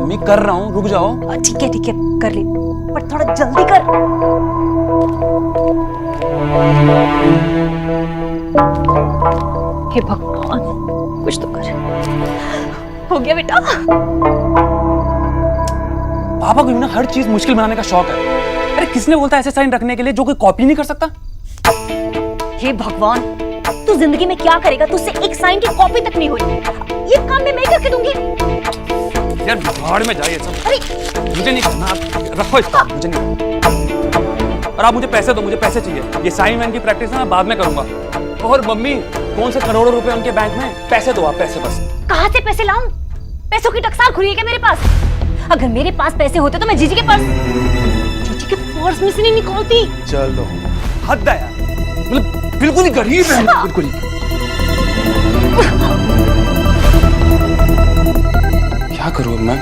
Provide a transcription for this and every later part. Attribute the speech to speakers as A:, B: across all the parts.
A: Mummy कर रहा हूँ, रुक जाओ।
B: ठीक है कर ले, पर थोड़ा जल्दी कर। हे भगवान, कुछ तो कर। हो गया बेटा।
A: पापा को ना हर चीज मुश्किल बनाने का शौक है। अरे किसने बोलता है ऐसे साइन रखने के लिए जो कोई कॉपी नहीं कर सकता?
B: हे भगवान, तू जिंदगी में क्या करेगा? तुझसे एक साइन की कॉपी तक नहीं हुई। ये काम मैं करके दूंगी।
A: यार भाड़ में जाइए सब।
B: अरे
A: मुझे नहीं करना, आप रखो इसको, मुझे नहीं। और आप मुझे पैसे दो, मुझे पैसे चाहिए। ये साइन वैन की प्रैक्टिस ना मैं बाद में करूंगा। और मम्मी, कौन से करोड़ों रुपए उनके बैंक में? पैसे दो आप, पैसे बस।
B: कहाँ से पैसे लाऊं? पैसों की टकसाल खुली है क्या मेरे पास? अगर मेरे पास पैसे होते तो मैं जीजी के पर्स में से नहीं निकालती।
A: चलो हद है यार, मतलब बिल्कुल ही गरीब है, बिल्कुल ही। क्या करूं मैं?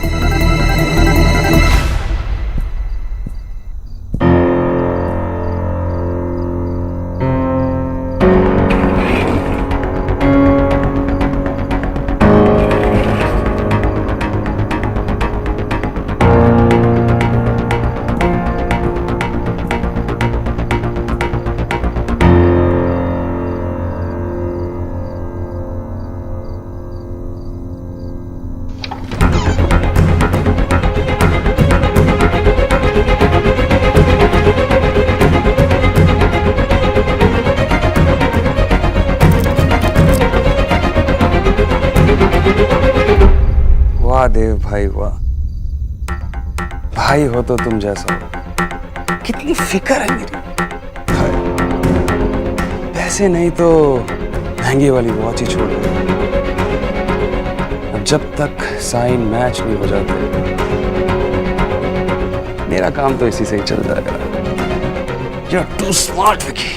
A: वाह देव भाई वाह, भाई हो तो तुम जैसा हो। कितनी फिक्र है मेरी। पैसे नहीं तो महंगी वाली वॉच ही छोड़ दो। अब जब तक साइन मैच नहीं हो जाते, मेरा काम तो इसी से ही चल जाएगा। You're too smart, Vicky.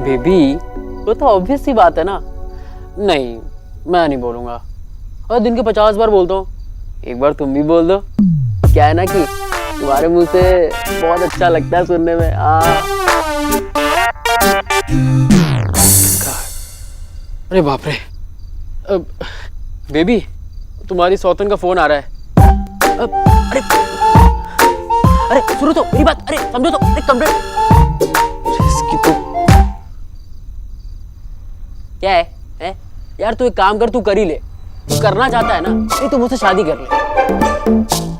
C: Baby, वो तो ऑब्वियस सी बात है ना। नहीं, मैं नहीं बोलूंगा। और दिन के 50 बार बोलता हूँ, एक बार तुम भी बोल दो। क्या है ना कि तुम्हारे मुंह से बहुत अच्छा लगता है सुनने में। अरे बाप रे। बेबी, तुम्हारी सौतन का फोन आ रहा है। अरे अरे सुनो तो मेरी बात, अरे समझो तो, एक कमरे। इसकी तो क्या है? यार तू एक काम कर, तू कर ही ले। तू करना चाहता है ना, नहीं तो मुझसे शादी कर ले।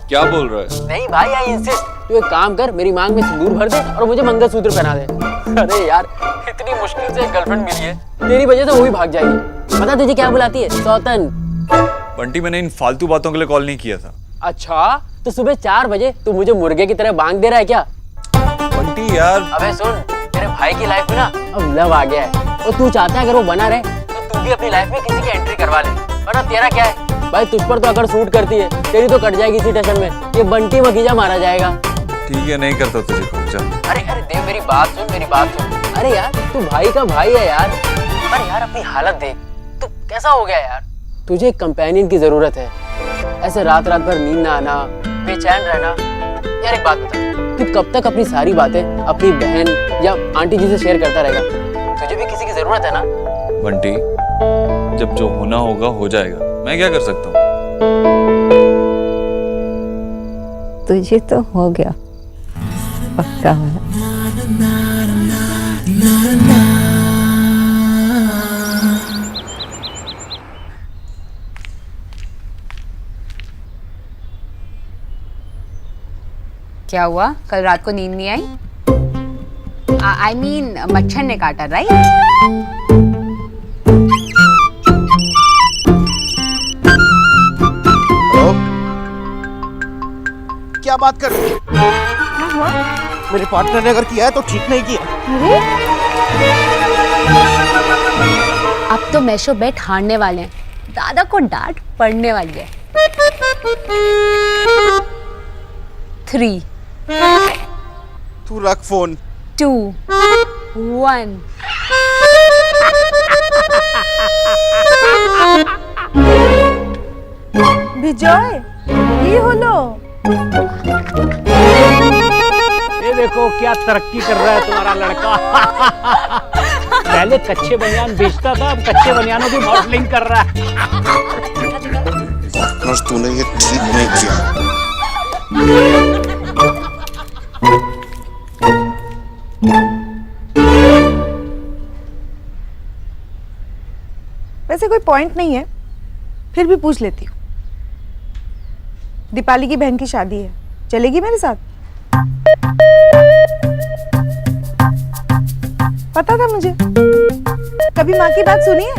A: क्या बोल रहा है?
C: नहीं भाई, आई इंसिस्ट। तू एक काम कर, मेरी मांग में सिंदूर भर दे और मुझे मंगलसूत्र पहना दे। अरे यार, इतनी मुश्किल से एक गर्लफ्रेंड मिली है, तेरी वजह से वो भी भाग जाएगी। पता तुझे क्या बुलाती है? सौतन।
D: बंटी, मैंने इन फालतू बातों के लिए कॉल नहीं किया था।
C: अच्छा, तो सुबह 4 बजे तू मुझे मुर्गे की तरह बांग दे रहा है क्या?
D: बंटी यार।
C: अबे सुन, तेरे भाई की लाइफ में ना अब लव आ गया है और तू चाहता है अगर वो बना रहे तो तू भी अपनी लाइफ में किसी की एंट्री करवा ले। वरना तेरा क्या है, भाई तुझ पर तो अगर सूट करती है, तेरी तो कट जाएगी इसी टेंशन में। ये बंटी मखीजा मारा जाएगा।
D: ठीक है, नहीं करता तुझे खोचा।
C: अरे अरे देव, मेरी बात सुन, मेरी बात सुन। अरे यार तू भाई का भाई है यार। अरे यार अपनी हालत देख, तू कैसा हो गया यार। तुझे एक कंपेनियन की जरूरत है। ऐसे रात रात भर नींद ना आना, बेचैन रहना। यार एक बात बता, तू कब तक अपनी सारी बातें अपनी बहन या आंटी जी से शेयर करता रहेगा? तुझे भी किसी की जरूरत है ना।
D: बंटी, जब जो होना होगा हो जाएगा, मैं क्या कर सकता हूँ?
B: तुझे तो हो गया पक्का वाला।
E: क्या हुआ? कल रात को नींद नहीं आई? आई मीन मच्छर ने काटा, राइट?
F: क्या बात कर रही है? मेरे पार्टनर ने अगर किया है तो ठीक नहीं किया।
E: अब तो मैशो बेट हारने वाले हैं, दादा को डांट पड़ने वाली है। 3
F: तू रख फोन।
E: 2 1
G: বিজয় কি হলো?
H: ये देखो क्या तरक्की कर रहा है तुम्हारा लड़का। पहले कच्चे बनियान बेचता था, अब कच्चे बनियानों की मॉडलिंग कर रहा है।
F: पार्टनर तूने ये ठीक नहीं किया।
G: वैसे कोई पॉइंट नहीं है, फिर भी पूछ लेती हूँ। दीपाली की बहन की शादी है, चलेगी मेरे साथ? पता था मुझे। कभी माँ की बात सुनी है?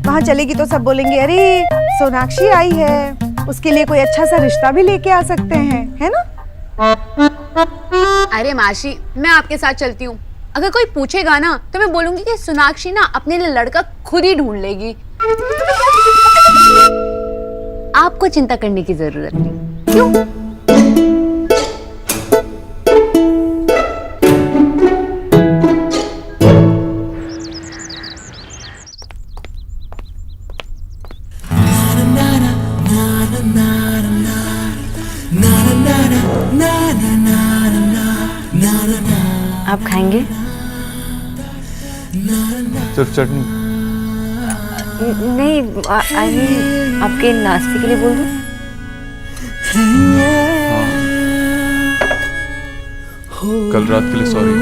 G: वहां चलेगी तो सब बोलेंगे अरे सोनाक्षी आई है, उसके लिए कोई अच्छा सा रिश्ता भी लेके आ सकते हैं, है ना?
E: अरे मासी, मैं आपके साथ चलती हूँ। अगर कोई पूछेगा ना तो मैं बोलूंगी कि सोनाक्षी ना अपने लिए लड़का खुद ही ढूंढ लेगी। आपको चिंता करने की जरूरत नहीं। क्यों?
B: आप खाएंगे?
D: सिर्फ चटनी?
B: नहीं, आई मीन आपके नाश्ते के लिए बोल दूं?
D: कल रात के लिए सॉरी।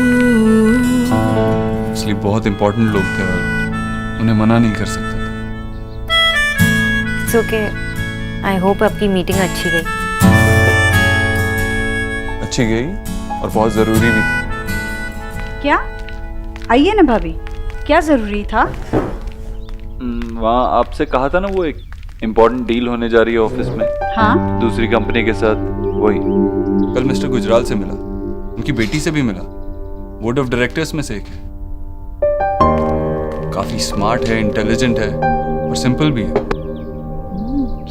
D: इसलिए बहुत इंपॉर्टेंट लोग थे और उन्हें मना नहीं कर सकता था।
B: It's okay. आई होप आपकी मीटिंग अच्छी गई।
D: अच्छी गई और बहुत जरूरी भी थी।
G: क्या? आइए ना भाभी, क्या जरूरी था?
D: वहाँ आपसे कहा था ना, वो एक इम्पोर्टेंट डील होने जा रही है ऑफिस में।
G: हाँ,
D: दूसरी कंपनी के साथ। वही कल मिस्टर गुजराल से मिला, उनकी बेटी से भी मिला। बोर्ड ऑफ डायरेक्टर्स में से एक है। काफी स्मार्ट है, इंटेलिजेंट है और सिंपल भी है।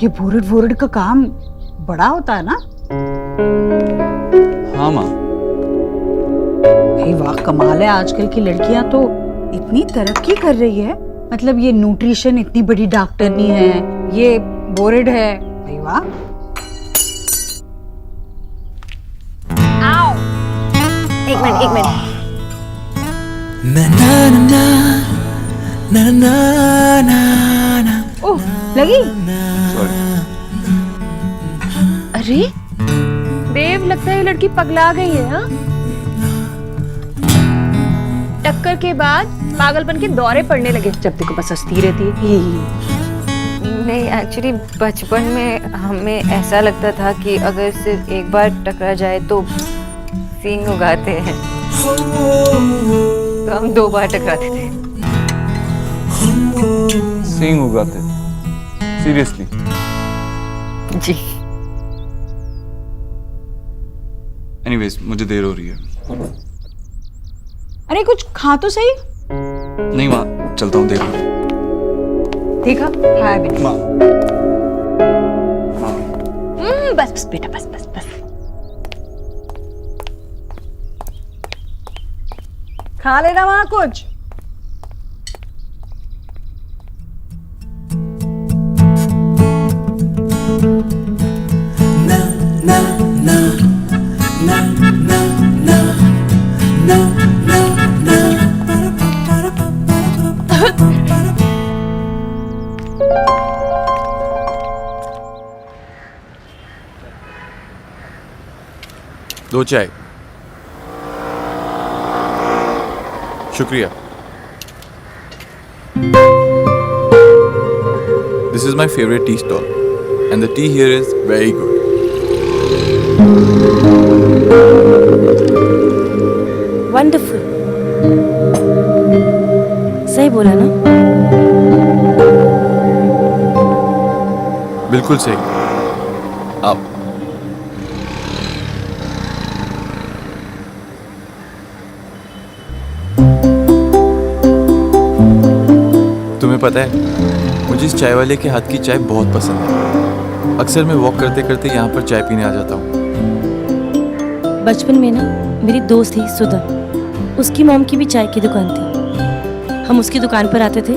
G: ये बोर्ड का काम बड़ा होता है ना?
D: हाँ माँ।
G: भाई वाह, कमाल है। आजकल की लड़कियां तो इतनी तरक्की कर रही है। मतलब ये न्यूट्रिशन इतनी बड़ी डॉक्टरनी है, ये बोर्ड है। भाई वाह।
B: एक मिनट।
G: ओह, लगी?
D: सॉरी।
E: अरे देव, लगता है ये लड़की पगला गई है। हाँ, टक्कर के बाद पागलपन के दौरे पड़ने लगे। जब देखो बस हंसती रहती है।
B: नहीं, एक्चुअली बचपन में हमें ऐसा लगता था कि अगर सिर्फ एक बार टकरा जाए तो सींग उगाते हैं, तो हम 2 बार टकराते थे।
D: सींग उगाते? सीरियसली?
B: जी।
D: एनीवेज, मुझे देर हो रही है।
G: अरे कुछ खा तो सही।
D: नहीं माँ, चलता हूँ। देर हो रही है।
G: देखा, खाया भी नहीं।
D: माँ,
E: बस बस बेटा, बस बस बस।
G: खा लेना वहां कुछ।
D: दो चाय। शुक्रिया। This is my favorite tea stall, and the tea here is very good.
I: Wonderful. सही बोला ना?
D: बिल्कुल सही। आप तुम्हें पता है, मुझे इस चाय वाले के हाथ की चाय बहुत पसंद है। अक्सर मैं वॉक करते करते यहाँ पर चाय पीने आ जाता हूँ।
I: बचपन में ना मेरी दोस्त थी सुधा, उसकी मॉम की भी चाय की दुकान थी। हम उसकी दुकान पर आते थे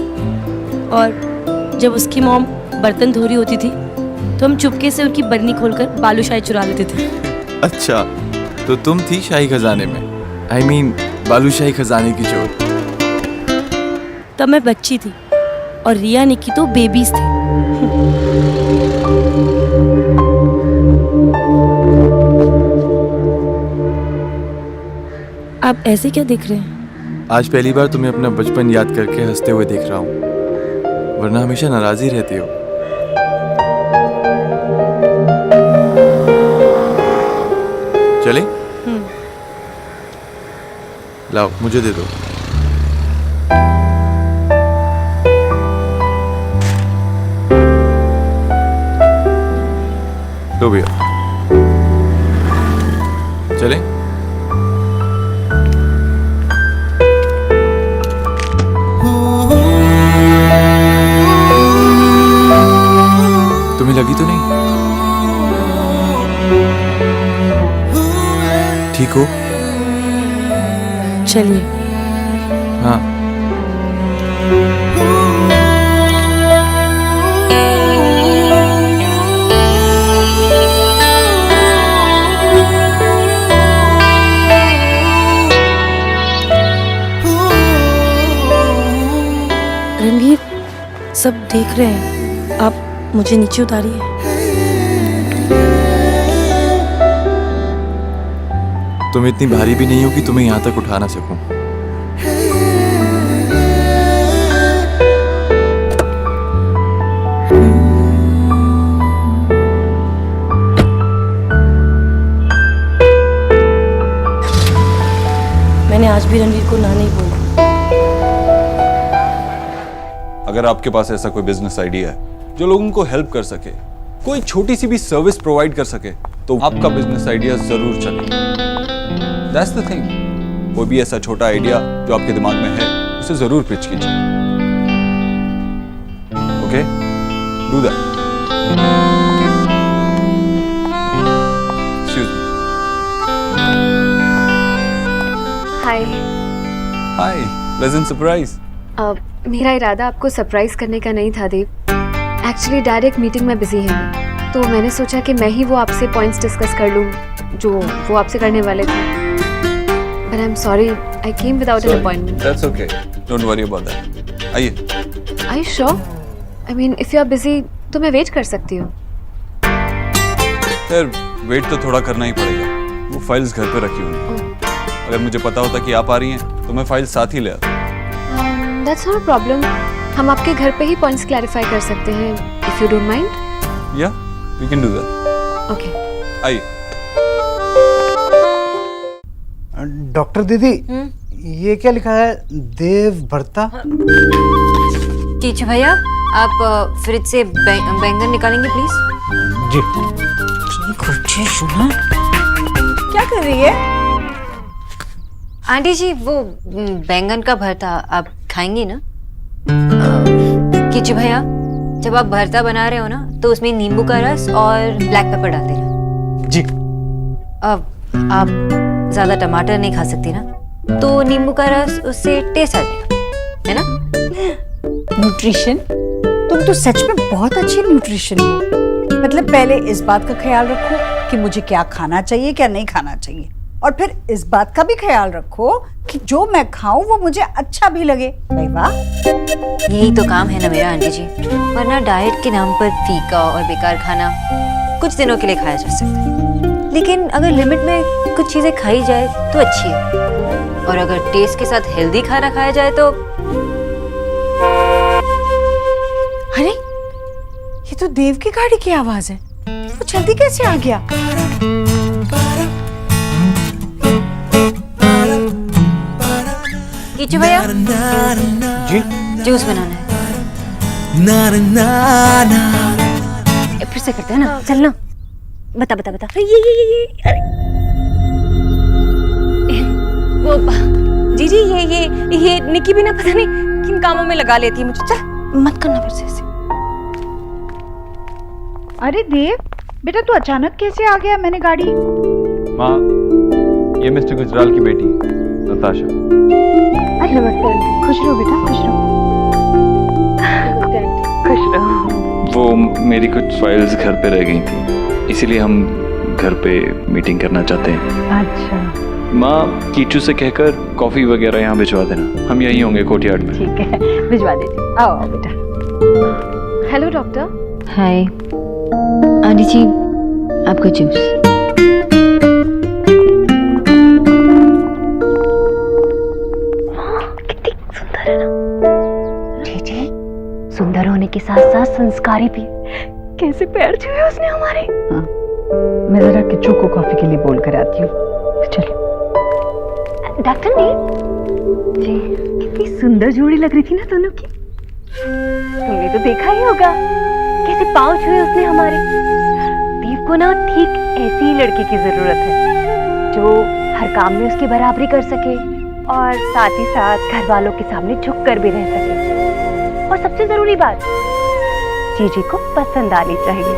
I: और जब उसकी मॉम बर्तन धो रही होती थी तो हम चुपके से उनकी बरनी खोलकर बालूशाही चुरा लेते थे।
D: अच्छा, तो तुम थी शाही खजाने में, I mean, बालूशाही खजाने की चोर।
I: तब मैं बच्ची थी और रिया निक्की तो बेबीज थे। आप ऐसे क्या देख रहे हैं?
D: आज पहली बार तुम्हें अपना बचपन याद करके हंसते हुए देख रहा हूँ, वरना हमेशा नाराज ही रहती हो। चले? लाओ, मुझे दे दो। लो भैया। चले? तुम्हें लगी तो नहीं? ठीक हो?
I: चलिए।
D: हाँ।
I: रणवीर, सब देख रहे हैं, आप मुझे नीचे उतारिए।
D: तुम इतनी भारी भी नहीं हो कि तुम्हें यहाँ तक उठा ना सकूं।
I: मैंने आज भी रणवीर को ना नहीं बोला।
D: अगर आपके पास ऐसा कोई बिजनेस आइडिया है जो लोगों को हेल्प कर सके, कोई छोटी सी भी सर्विस प्रोवाइड कर सके, तो आपका बिजनेस आइडिया जरूर चलेगा। That's the thing. कोई भी ऐसा छोटा आइडिया जो आपके दिमाग में है, उसे जरूर पिच कीजिए। Okay? Do that. Excuse me.
B: Hi.
D: Hi. Pleasant surprise.
B: मेरा इरादा आपको सरप्राइज करने का नहीं था देव। एक्चुअली डायरेक्ट मीटिंग में बिजी है, तो मैंने सोचा कि मैं ही वो आपसे पॉइंट्स डिस्कस कर लूँ जो वो आपसे करने वाले थे। But I'm sorry, I came without an appointment.
D: That's okay. Don't worry about that. आइए।
B: Are you sure? I mean, if you are busy, तो मैं वेट कर सकती हूँ।
D: यार, वेट तो थोड़ा करना ही पड़ेगा। वो फाइल्स घर पे रखी हुई हैं। अगर मुझे पता होता कि आप आ रही हैं, तो मैं फाइल साथ ही ले आता।
B: That's not a problem. हम आपके घर पे ही पॉइंट्स क्लैरिफाई कर सकते हैं, if you don't mind.
D: Yeah, we can do that.
B: Okay.
D: आइए।
F: डॉक्टर दीदी, ये क्या लिखा है? देव भरता।
B: टीचर भैया, आप फ्रिज से बैंगन निकालेंगे प्लीज?
F: जी।
G: सुना क्या कर रही है?
B: आंटी जी, वो बैंगन का भरता आप खाएंगी ना? कीचू भैया,
J: जब आप भरता बना रहे हो ना तो उसमें नींबू का रस और ब्लैक पेपर डाल देना।
A: जी।
J: अब आप ज्यादा टमाटर नहीं खा सकती ना, तो नींबू का रस उससे टेस्ट आ जाएगा, है ना?
G: न्यूट्रिशन, तुम तो सच में बहुत अच्छी न्यूट्रिशन हो। मतलब पहले इस बात का ख्याल रखो कि मुझे क्या खाना चाहिए क्या नहीं खाना चाहिए, और फिर इस बात का भी ख्याल रखो कि जो मैं खाऊं वो मुझे अच्छा भी लगे। भाई वाह,
J: यही तो काम है ना मेरा आंटी जी, वरना डाइट के नाम पर फीका और बेकार खाना कुछ दिनों के लिए खाया जा सकता है, लेकिन अगर लिमिट में कुछ चीजें खाई जाए तो अच्छी है, और अगर टेस्ट के साथ हेल्दी खाना खाया जाए तो।
G: अरे ये तो देव की गाड़ी की आवाज है, वो जल्दी कैसे आ गया?
J: कीचू भैया
H: जी।
J: जूस बनाना है। फिर से करते हैं ना, चल ना, बता बता बता। ये अरे वो जी जी ये निकी भी ना पता नहीं किन कामों में लगा लेती है मुझे। चल मत करना फिर से ऐसे।
G: अरे देव बेटा, तू अचानक कैसे आ गया? मैंने गाड़ी।
D: माँ, ये मिस्टर गुजराल की बेटी नताशा।
B: अरे नमस्ते आंटी, खुश रहो बेटा, खुश रहो। नमस्ते आंटी, खुश रहो।
K: वो मेरी कुछ फाइल्स घर पे रह गई थी, इसीलिए हम घर पे मीटिंग करना चाहते हैं।
G: अच्छा
K: माँ, कीचू से कहकर कॉफी वगैरह यहाँ भिजवा देना, हम यहीं होंगे कोर्टयार्ड में।
G: ठीक है, भिजवा देती। आओ आओ बेटा।
B: Hello doctor.
J: हाय आंटी जी, आपका जूस। कितनी सुंदर है ना जी, सुंदर होने के साथ साथ संस्कारी भी। कैसे पैर छुए उसने हमारे।
G: हाँ, मैं जरा किच्चू को कॉफी के लिए बोल कर आती हूँ। चलो।
J: डॉक्टर ने
B: जी, कितनी सुंदर जोड़ी लग रही थी ना दोनों की।
J: तुमने तो देखा ही होगा कैसे पाँव छुए उसने हमारे। देव को ना ठीक ऐसी ही लड़की की जरूरत है, जो हर काम में उसकी बराबरी कर सके और साथ ही साथ घर वालों के सामने झुक कर भी रह सके, और सबसे जरूरी बात, जीजी को पसंद आनी चाहिए।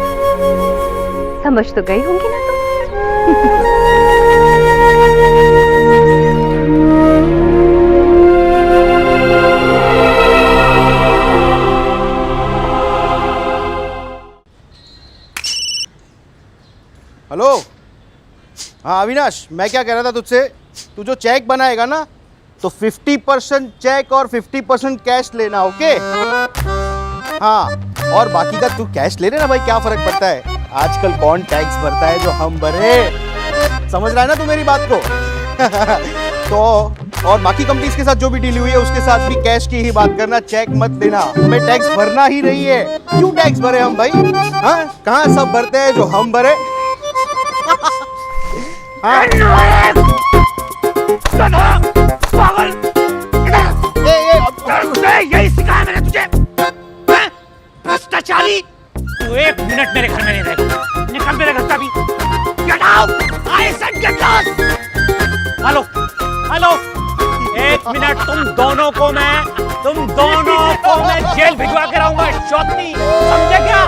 J: समझ तो गई होंगी ना तुम।
F: हेलो। हाँ अविनाश, मैं क्या कह रहा था तुझसे, तू जो चेक बनाएगा ना तो 50% चेक और 50% कैश लेना, ओके? हाँ, और बाकी का तू कैश ले लेना भाई, क्या फर्क पड़ता है, आजकल कौन टैक्स भरता है जो हम भरे। समझ रहा है ना तू मेरी बात को? तो और बाकी कंपनीज के साथ जो भी डील हुई है उसके साथ भी कैश की ही बात करना, चेक मत देना। हमें टैक्स भरना ही नहीं है, क्यों टैक्स भरे हम भाई? हाँ, कहाँ सब भरते हैं जो हम भरे। हाँ।
H: पागल, यही सिखाया मैंने तुझे, भ्रष्टाचारी। तू एक मिनट मेरे घर में नहीं रहेगा, निकल मेरे घर से अभी। Get out! I said get lost! Hello hello, एक मिनट, तुम दोनों को मैं जेल भिजवा के रहूंगा, शौकनी, समझे क्या?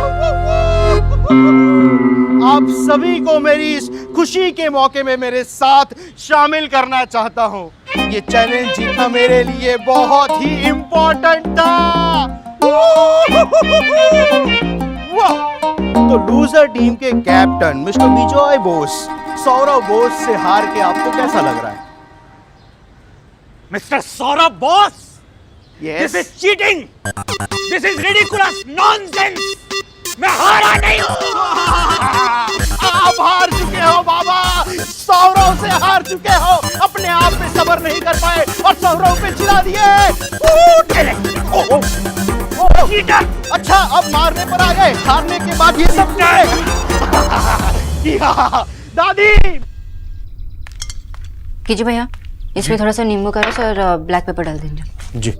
F: आप सभी को मेरी इस खुशी के मौके में मेरे साथ शामिल करना चाहता हूँ। ये चैलेंज जीतना मेरे लिए बहुत ही इम्पोर्टेंट था। तो लूजर टीम के कैप्टन मिस्टर विजय बोस, सौरव बोस से हार के आपको कैसा लग रहा है?
H: Mister Saurabh Bose,
F: Yes.
H: This is cheating, this is ridiculous nonsense. मैं हारा नहीं हूँ।
F: आप हार चुके हो बाबा, सौरव से हार चुके हो, अपने आप पे सब्र नहीं कर पाए और सौरव पे चिढ़ा दिए।
H: चीटर!
F: अच्छा, अब मारने पर आ गए, हारने के बाद ये सब दादी।
J: कीजिए भैया, इसमें थोड़ा सा नींबू का रस और ब्लैक पेपर डाल दीजिए।
F: जी।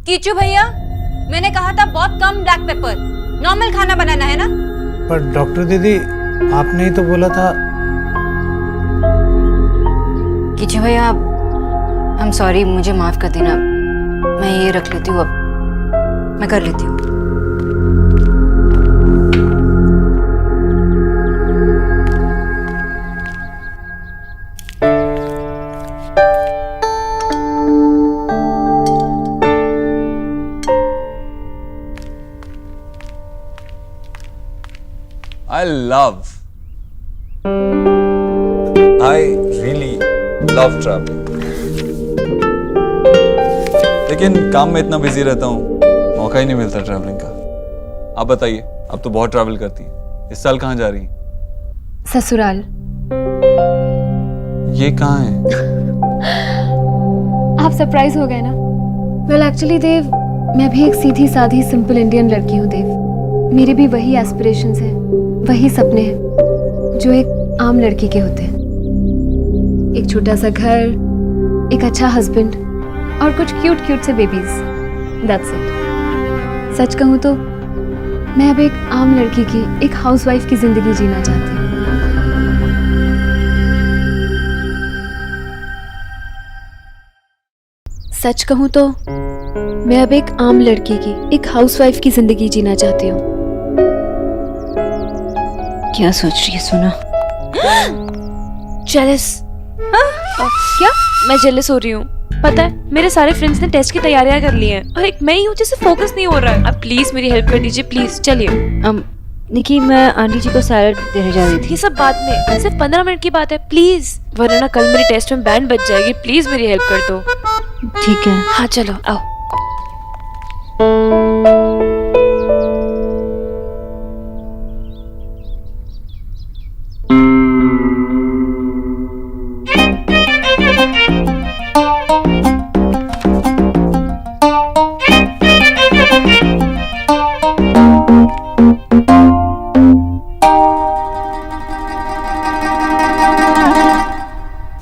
J: कीचू भैया, मैंने कहा था बहुत कम ब्लैक पेपर, नॉर्मल खाना बनाना है ना।
L: पर डॉक्टर दीदी, आपने ही तो बोला था।
J: पीछे भैया I'm सॉरी, मुझे माफ कर देना। मैं ये रख लेती हूँ, अब मैं कर लेती हूँ।
D: I really love traveling. लेकिन काम में इतना बिजी रहता हूँ, मौका ही नहीं मिलता ट्रैवलिंग का। आप बताइए, आप तो बहुत ट्रैवल करती हैं। इस साल कहाँ जा रही हैं?
B: ससुराल।
D: ये कहाँ है?
B: आप सरप्राइज हो गए ना? वेल एक्चुअली देव, मैं भी एक सीधी साधी सिंपल इंडियन लड़की हूँ देव। मेरे भी वही एस्पिरेशंस हैं, वही सपने हैं जो एक आम लड़की के होते हैं। एक छोटा सा घर, एक अच्छा हस्बैंड और कुछ क्यूट क्यूट से बेबीज। That's it. सच कहूँ तो मैं अब एक आम लड़की की, एक हाउसवाइफ की जिंदगी जीना चाहती हूँ। सच कहूँ तो मैं अब एक आम लड़की की, एक हाउसवाइफ की जिंदगी जीना चाहती हूँ।
J: क्या सोच रही है सोना?
B: जेलस? क्या? मैं जेलस हो रही हूँ? पता है मेरे सारे फ्रेंड्स ने टेस्ट की तैयारियां कर ली हैं और एक मैं ही हूँ जिसे फोकस नहीं हो रहा है। अब प्लीज मेरी हेल्प कर दीजिए, प्लीज। चलिए।
J: निकी, मैं आंटी जी को सैलड देने जा रही थी।
B: ये सब बाद में, सिर्फ 15 मिनट की बात है, प्लीज। वरना ना कल मेरी टेस्ट में बैंड बज जाएगी। प्लीज मेरी हेल्प कर दो।
J: ठीक है।
B: हाँ चलो आओ।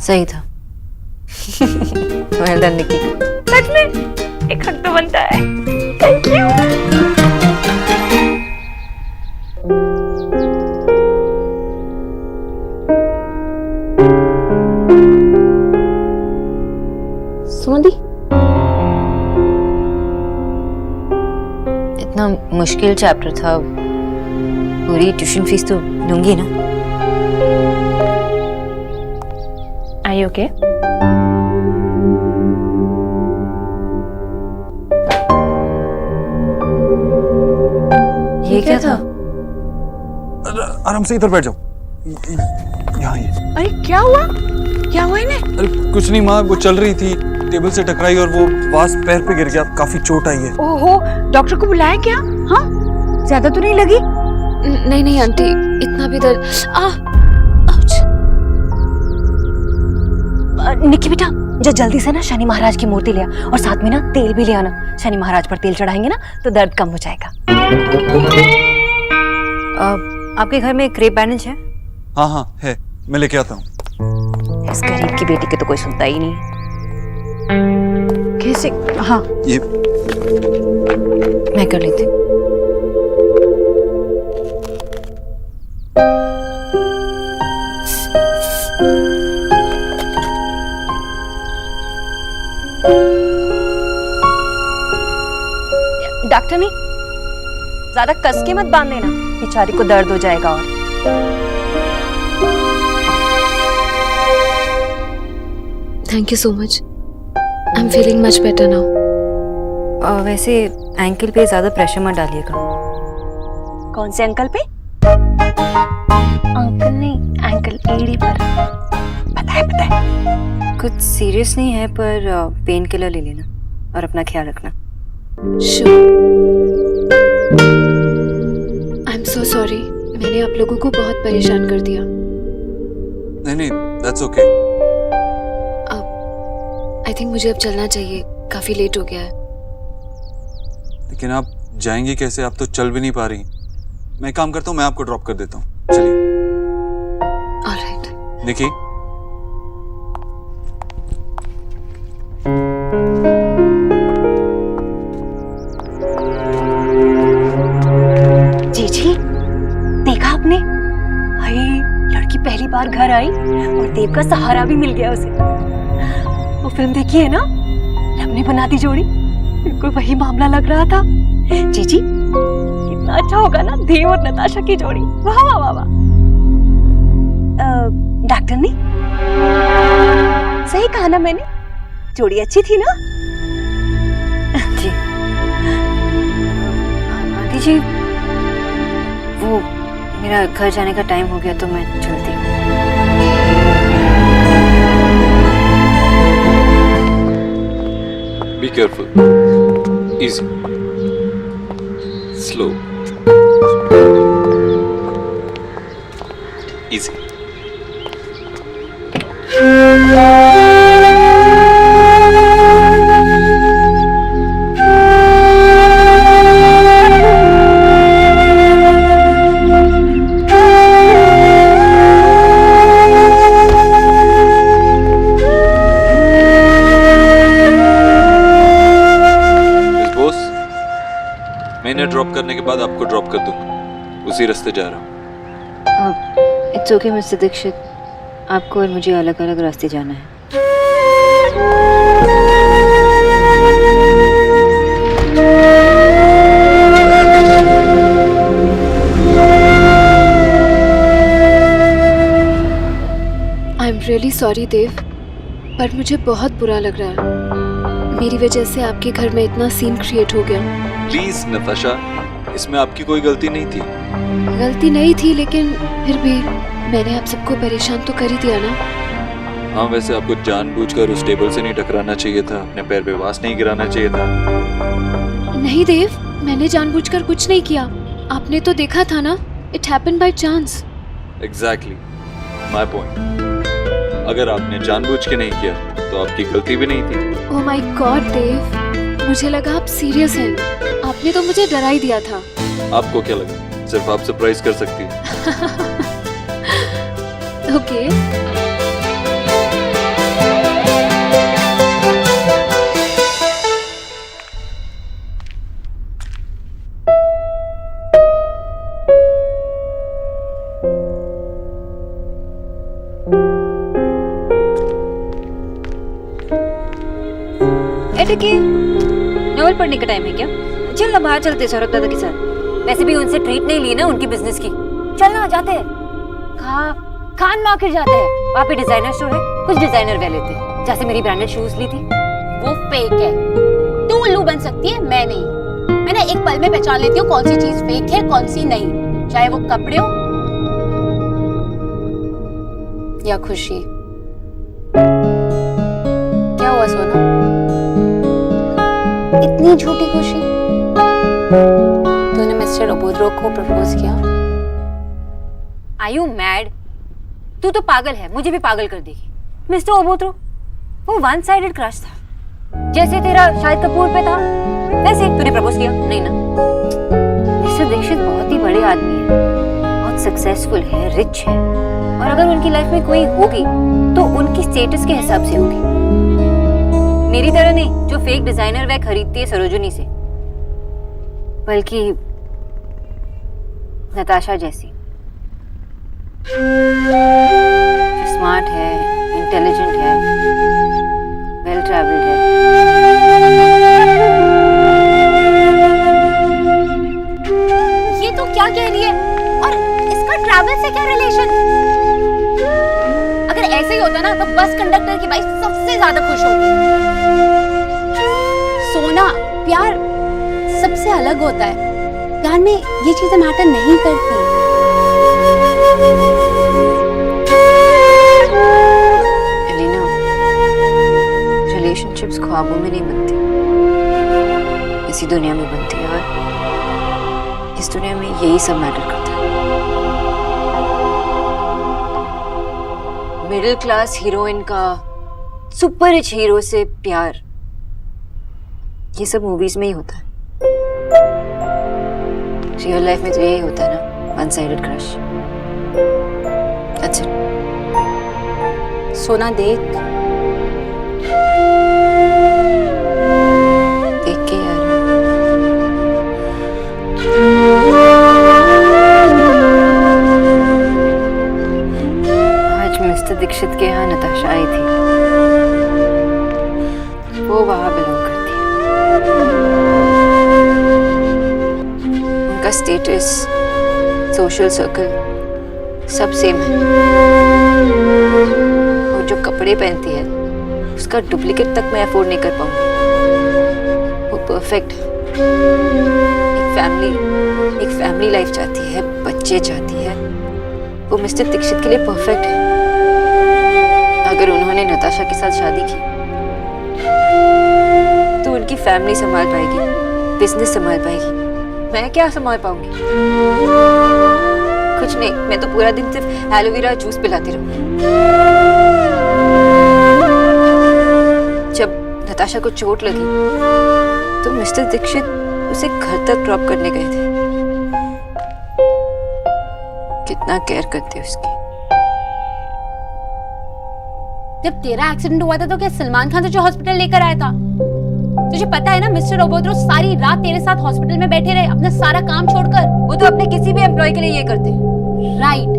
J: सही था। वेल डन निकी।
B: सच में एक हक तो बनता है। Thank you.
J: सुमन दी, इतना मुश्किल चैप्टर था, पूरी ट्यूशन फीस तो लूंगी ना?
B: Are you okay?
J: ये क्या था?
D: आराम से इधर बैठ जाओ। यहाँ ये।
G: अरे क्या हुआ? क्या हुआ इन्हें?
D: अरे कुछ नहीं माँ, वो चल रही थी, टेबल से टकराई और वो वास पैर पे गिर गया, काफी चोट आई है।
G: ओहो, डॉक्टर को बुलाया क्या? हाँ, ज्यादा तो नहीं लगी?
B: नहीं नहीं आंटी, इतना भी दर्द।
J: निकी बेटा, जा जल्दी से ना शनि महाराज की मूर्ति ले आ और साथ में ना तेल भी ले आना। शनि महाराज पर तेल चढ़ाएंगे ना तो दर्द कम हो जाएगा। आपके घर में क्रेप बैंडेज है?
D: हाँ हाँ है, मैं लेके आता हूँ।
J: इस गरीब की बेटी के तो कोई सुनता ही नहीं।
G: कैसे? हाँ
D: ये
J: मैं कर लेती हूँ। डॉक्टर नहीं, ज्यादा कस के मत बांध देना, बेचारी को दर्द हो जाएगा। और
B: thank you so much. I am feeling much better now.
J: वैसे एंकल पे ज्यादा प्रेशर मत डालिएगा। कौन से अंकल पे? अंकल नहीं, एंकल एड़ी पर। पता है कुछ सीरियस नहीं है, पर पेन किलर ले लेना और अपना ख्याल रखना।
B: Sure. I'm so sorry. मैंने आप लोगों को बहुत परेशान कर दिया।
D: नहीं, that's okay.
B: I think मुझे अब चलना चाहिए, काफी लेट हो गया है।
D: लेकिन आप जाएंगी कैसे? आप तो चल भी नहीं पा रही। मैं एक काम करता हूँ, मैं आपको ड्रॉप कर देता हूँ। चलिए।
B: All right.
D: निकी।
J: जी देखा आपने? हाय, लड़की पहली बार घर आई और देव का सहारा भी मिल गया उसे। फिल्म देखी है ना, रब ने बना दी जोड़ी, बिल्कुल वही मामला लग रहा था। जीजी कितना अच्छा होगा ना देव और नताशा की जोड़ी। वाह वाह वाह वाह। डॉक्टर ने सही कहा ना मैंने, जोड़ी अच्छी थी ना? जी आंटी जी, वो मेरा घर जाने का टाइम हो गया तो मैं चलती हूँ।
K: Be careful. Easy. Slow. Easy. मैं ड्रॉप करने के बाद आपको ड्रॉप कर दूंगा, उसी रास्ते जा रहा हूँ।
B: इट्स ओके मिस्टर दीक्षित, आपको और मुझे अलग अलग रास्ते जाना है। आई एम रियली सॉरी देव, पर मुझे बहुत बुरा लग रहा है। मेरी वजह से आपके घर में इतना सीन क्रिएट हो गया।
K: प्लीज नताशा, इसमें आपकी कोई गलती नहीं थी।
B: गलती नहीं थी, लेकिन फिर भी मैंने आप सबको परेशान तो कर ही दिया ना।
K: हाँ, वैसे आपको जानबूझकर उस टेबल से नहीं टकराना चाहिए था, अपने पैर पे वास नहीं गिराना चाहिए था।
B: नहीं देव, मैंने जानबूझकर कुछ नहीं किया। आपने तो देखा था ना, it happened by chance.
K: Exactly my point. अगर आपने जानबूझ के नहीं किया तो आपकी गलती भी नहीं थी।
B: ओह माय गॉड देव, मुझे लगा आप सीरियस हैं। आपने तो मुझे डरा ही दिया था।
K: आपको क्या लगा सिर्फ आप सरप्राइज कर सकती हैं?
B: ओके।
J: नॉवल पढ़ने का टाइम है क्या? चल ना बाहर चलते सौरभ दादा के साथ। वैसे भी उनसे ट्रीट नहीं ली ना उनकी बिजनेस की। चल ना जाते हैं। खान मार्केट जाते हैं, वहाँ पे डिजाइनर स्टोर है, कुछ डिजाइनर वेयर लेते हैं। जैसे मेरी ब्रांडेड शूज ली थी।
E: वो फेक है, तू उल्लू बन सकती है, मैं नहीं। मैं ना एक पल में पहचान लेती हूँ कौन सी चीज फेक है कौन सी नहीं, चाहे वो कपड़े हो या खुशी। क्या हुआ सोना, इतनी झूठी खुशी? तूने मिस्टर अबोध्रो को प्रपोज किया?
J: Are you mad? तू तो पागल है, मुझे भी पागल कर देगी। मिस्टर अबोध्रो वो वन साइडेड क्रश था। जैसे तेरा शाहिद कपूर पे था वैसे तूने प्रपोज किया नहीं ना? मिस्टर दीक्षित बहुत ही बड़े आदमी है, बहुत सक्सेसफुल है, रिच है, और अगर उनकी लाइफ में कोई होगी तो उनकी स्टेटस के हिसाब से होगी, मेरी तरह नहीं जो फेक डिजाइनर वह खरीदती है सरोजनी से, बल्कि नताशा जैसी जो स्मार्ट है, इंटेलिजेंट है, वेल ट्रैवल्ड है।
E: ये तो क्या कह रही है, और इसका ट्रैवल से क्या रिलेशन? अगर ऐसे ही होता ना तो बस कंडक्टर की वाइफ सबसे ज्यादा खुश होती। सोना, प्यार सबसे अलग होता है, प्यार में ये चीजें मैटर नहीं करती।
B: एलिना, रिलेशनशिप्स ख्वाबों में नहीं बनती, इसी दुनिया में बनती है, और इस दुनिया में यही सब मैटर करता है। मिडिल क्लास हीरोइन का सुपर रिच हीरो से प्यार, ये सब मूवीज में ही होता है। रियल लाइफ में तो यही होता है ना, वन साइडेड क्रश। अच्छा
E: सोना देख
B: के यार, आज मिस्टर दीक्षित के यहाँ नताशा आई थी। वो वहाँ बिलोंग करती है। उनका स्टेटस, सोशल सर्कल सब सेम है। वो जो कपड़े पहनती है उसका डुप्लीकेट तक मैं अफोर्ड नहीं कर पाऊंगी। वो परफेक्ट है। एक फैमिली लाइफ चाहती है, बच्चे चाहती है। वो मिस्टर दीक्षित के लिए परफेक्ट है। अगर उन्होंने नताशा के साथ शादी की तो उनकी फैमिली संभाल पाएगी, बिजनेस संभाल पाएगी। मैं क्या संभाल पाऊंगी? कुछ नहीं, मैं तो पूरा दिन सिर्फ एलोवेरा जूस पिलाती रहूंगी। जब नताशा को चोट लगी तो मिस्टर दीक्षित उसे घर तक ड्रॉप करने गए थे। कितना केयर करते उसकी।
E: जब तेरा एक्सीडेंट हुआ था तो क्या सलमान खान तुझे हॉस्पिटल लेकर आया था? तुझे पता है ना मिस्टर ओबोद्रो सारी रात तेरे साथ हॉस्पिटल में बैठे रहे, अपना सारा काम छोड़कर।
B: वो तो अपने किसी भी एम्प्लॉय के लिए ये करते।
E: राइट।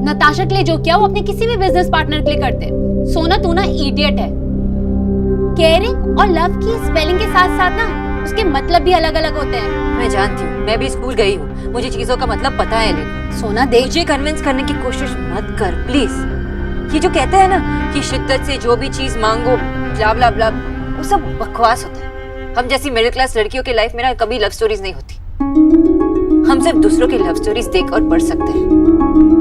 E: नताशा के लिए जो किया वो अपने किसी भी बिजनेस पार्टनर के लिए करते। सोना तू ना इडियट है। केयरिंग और लव की स्पेलिंग के साथ साथ ना उसके मतलब भी अलग अलग होते हैं।
B: मैं जानती हूँ, मैं भी स्कूल गई हूँ, मुझे चीजों का मतलब पता है। लेकिन
E: सोना देख,
B: मुझे कन्विंस करने की कोशिश मत कर प्लीज। ये जो कहते हैं ना कि शिद्दत से जो भी चीज मांगो ब्ला ब्ला ब्ला, वो सब बकवास होता है। हम जैसी मिडिल क्लास लड़कियों की लाइफ में ना कभी लव स्टोरीज नहीं होती। हम सिर्फ दूसरों की लव स्टोरीज देख और पढ़ सकते हैं।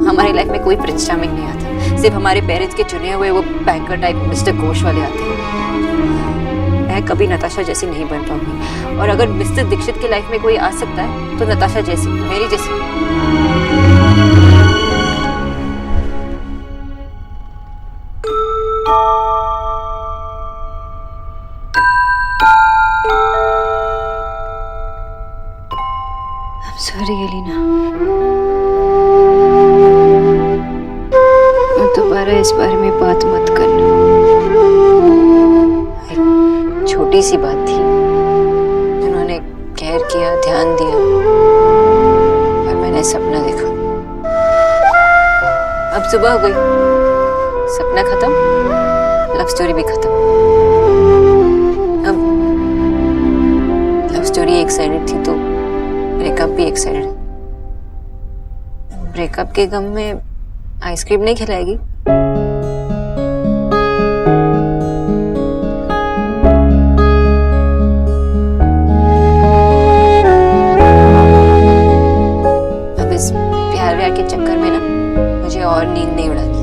B: हमारी लाइफ में कोई प्रिंस चार्मिंग नहीं आता, सिर्फ हमारे पेरेंट्स के चुने हुए वो बैंकर टाइप मिस्टर घोष वाले आते हैं। मैं कभी नताशा जैसी नहीं बन पाऊंगी। और अगर मिस्टर दीक्षित की लाइफ में कोई आ सकता है तो नताशा जैसी, मेरी जैसी। सॉरी एलिना, दोबारा इस बारे में बात मत करना। एक छोटी सी बात थी, उन्होंने केयर किया, ध्यान दिया और मैंने सपना देखा। अब सुबह हो गई, सपना खत्म, लव स्टोरी भी खत्म। अब लव स्टोरी एक साइडेड थी तो ब्रेकअप भी एक साइडेड है। ब्रेकअप के गम में आइसक्रीम नहीं खिलाएगी? अब इस प्यार व्यार के चक्कर में ना मुझे और नींद नहीं उड़ाती।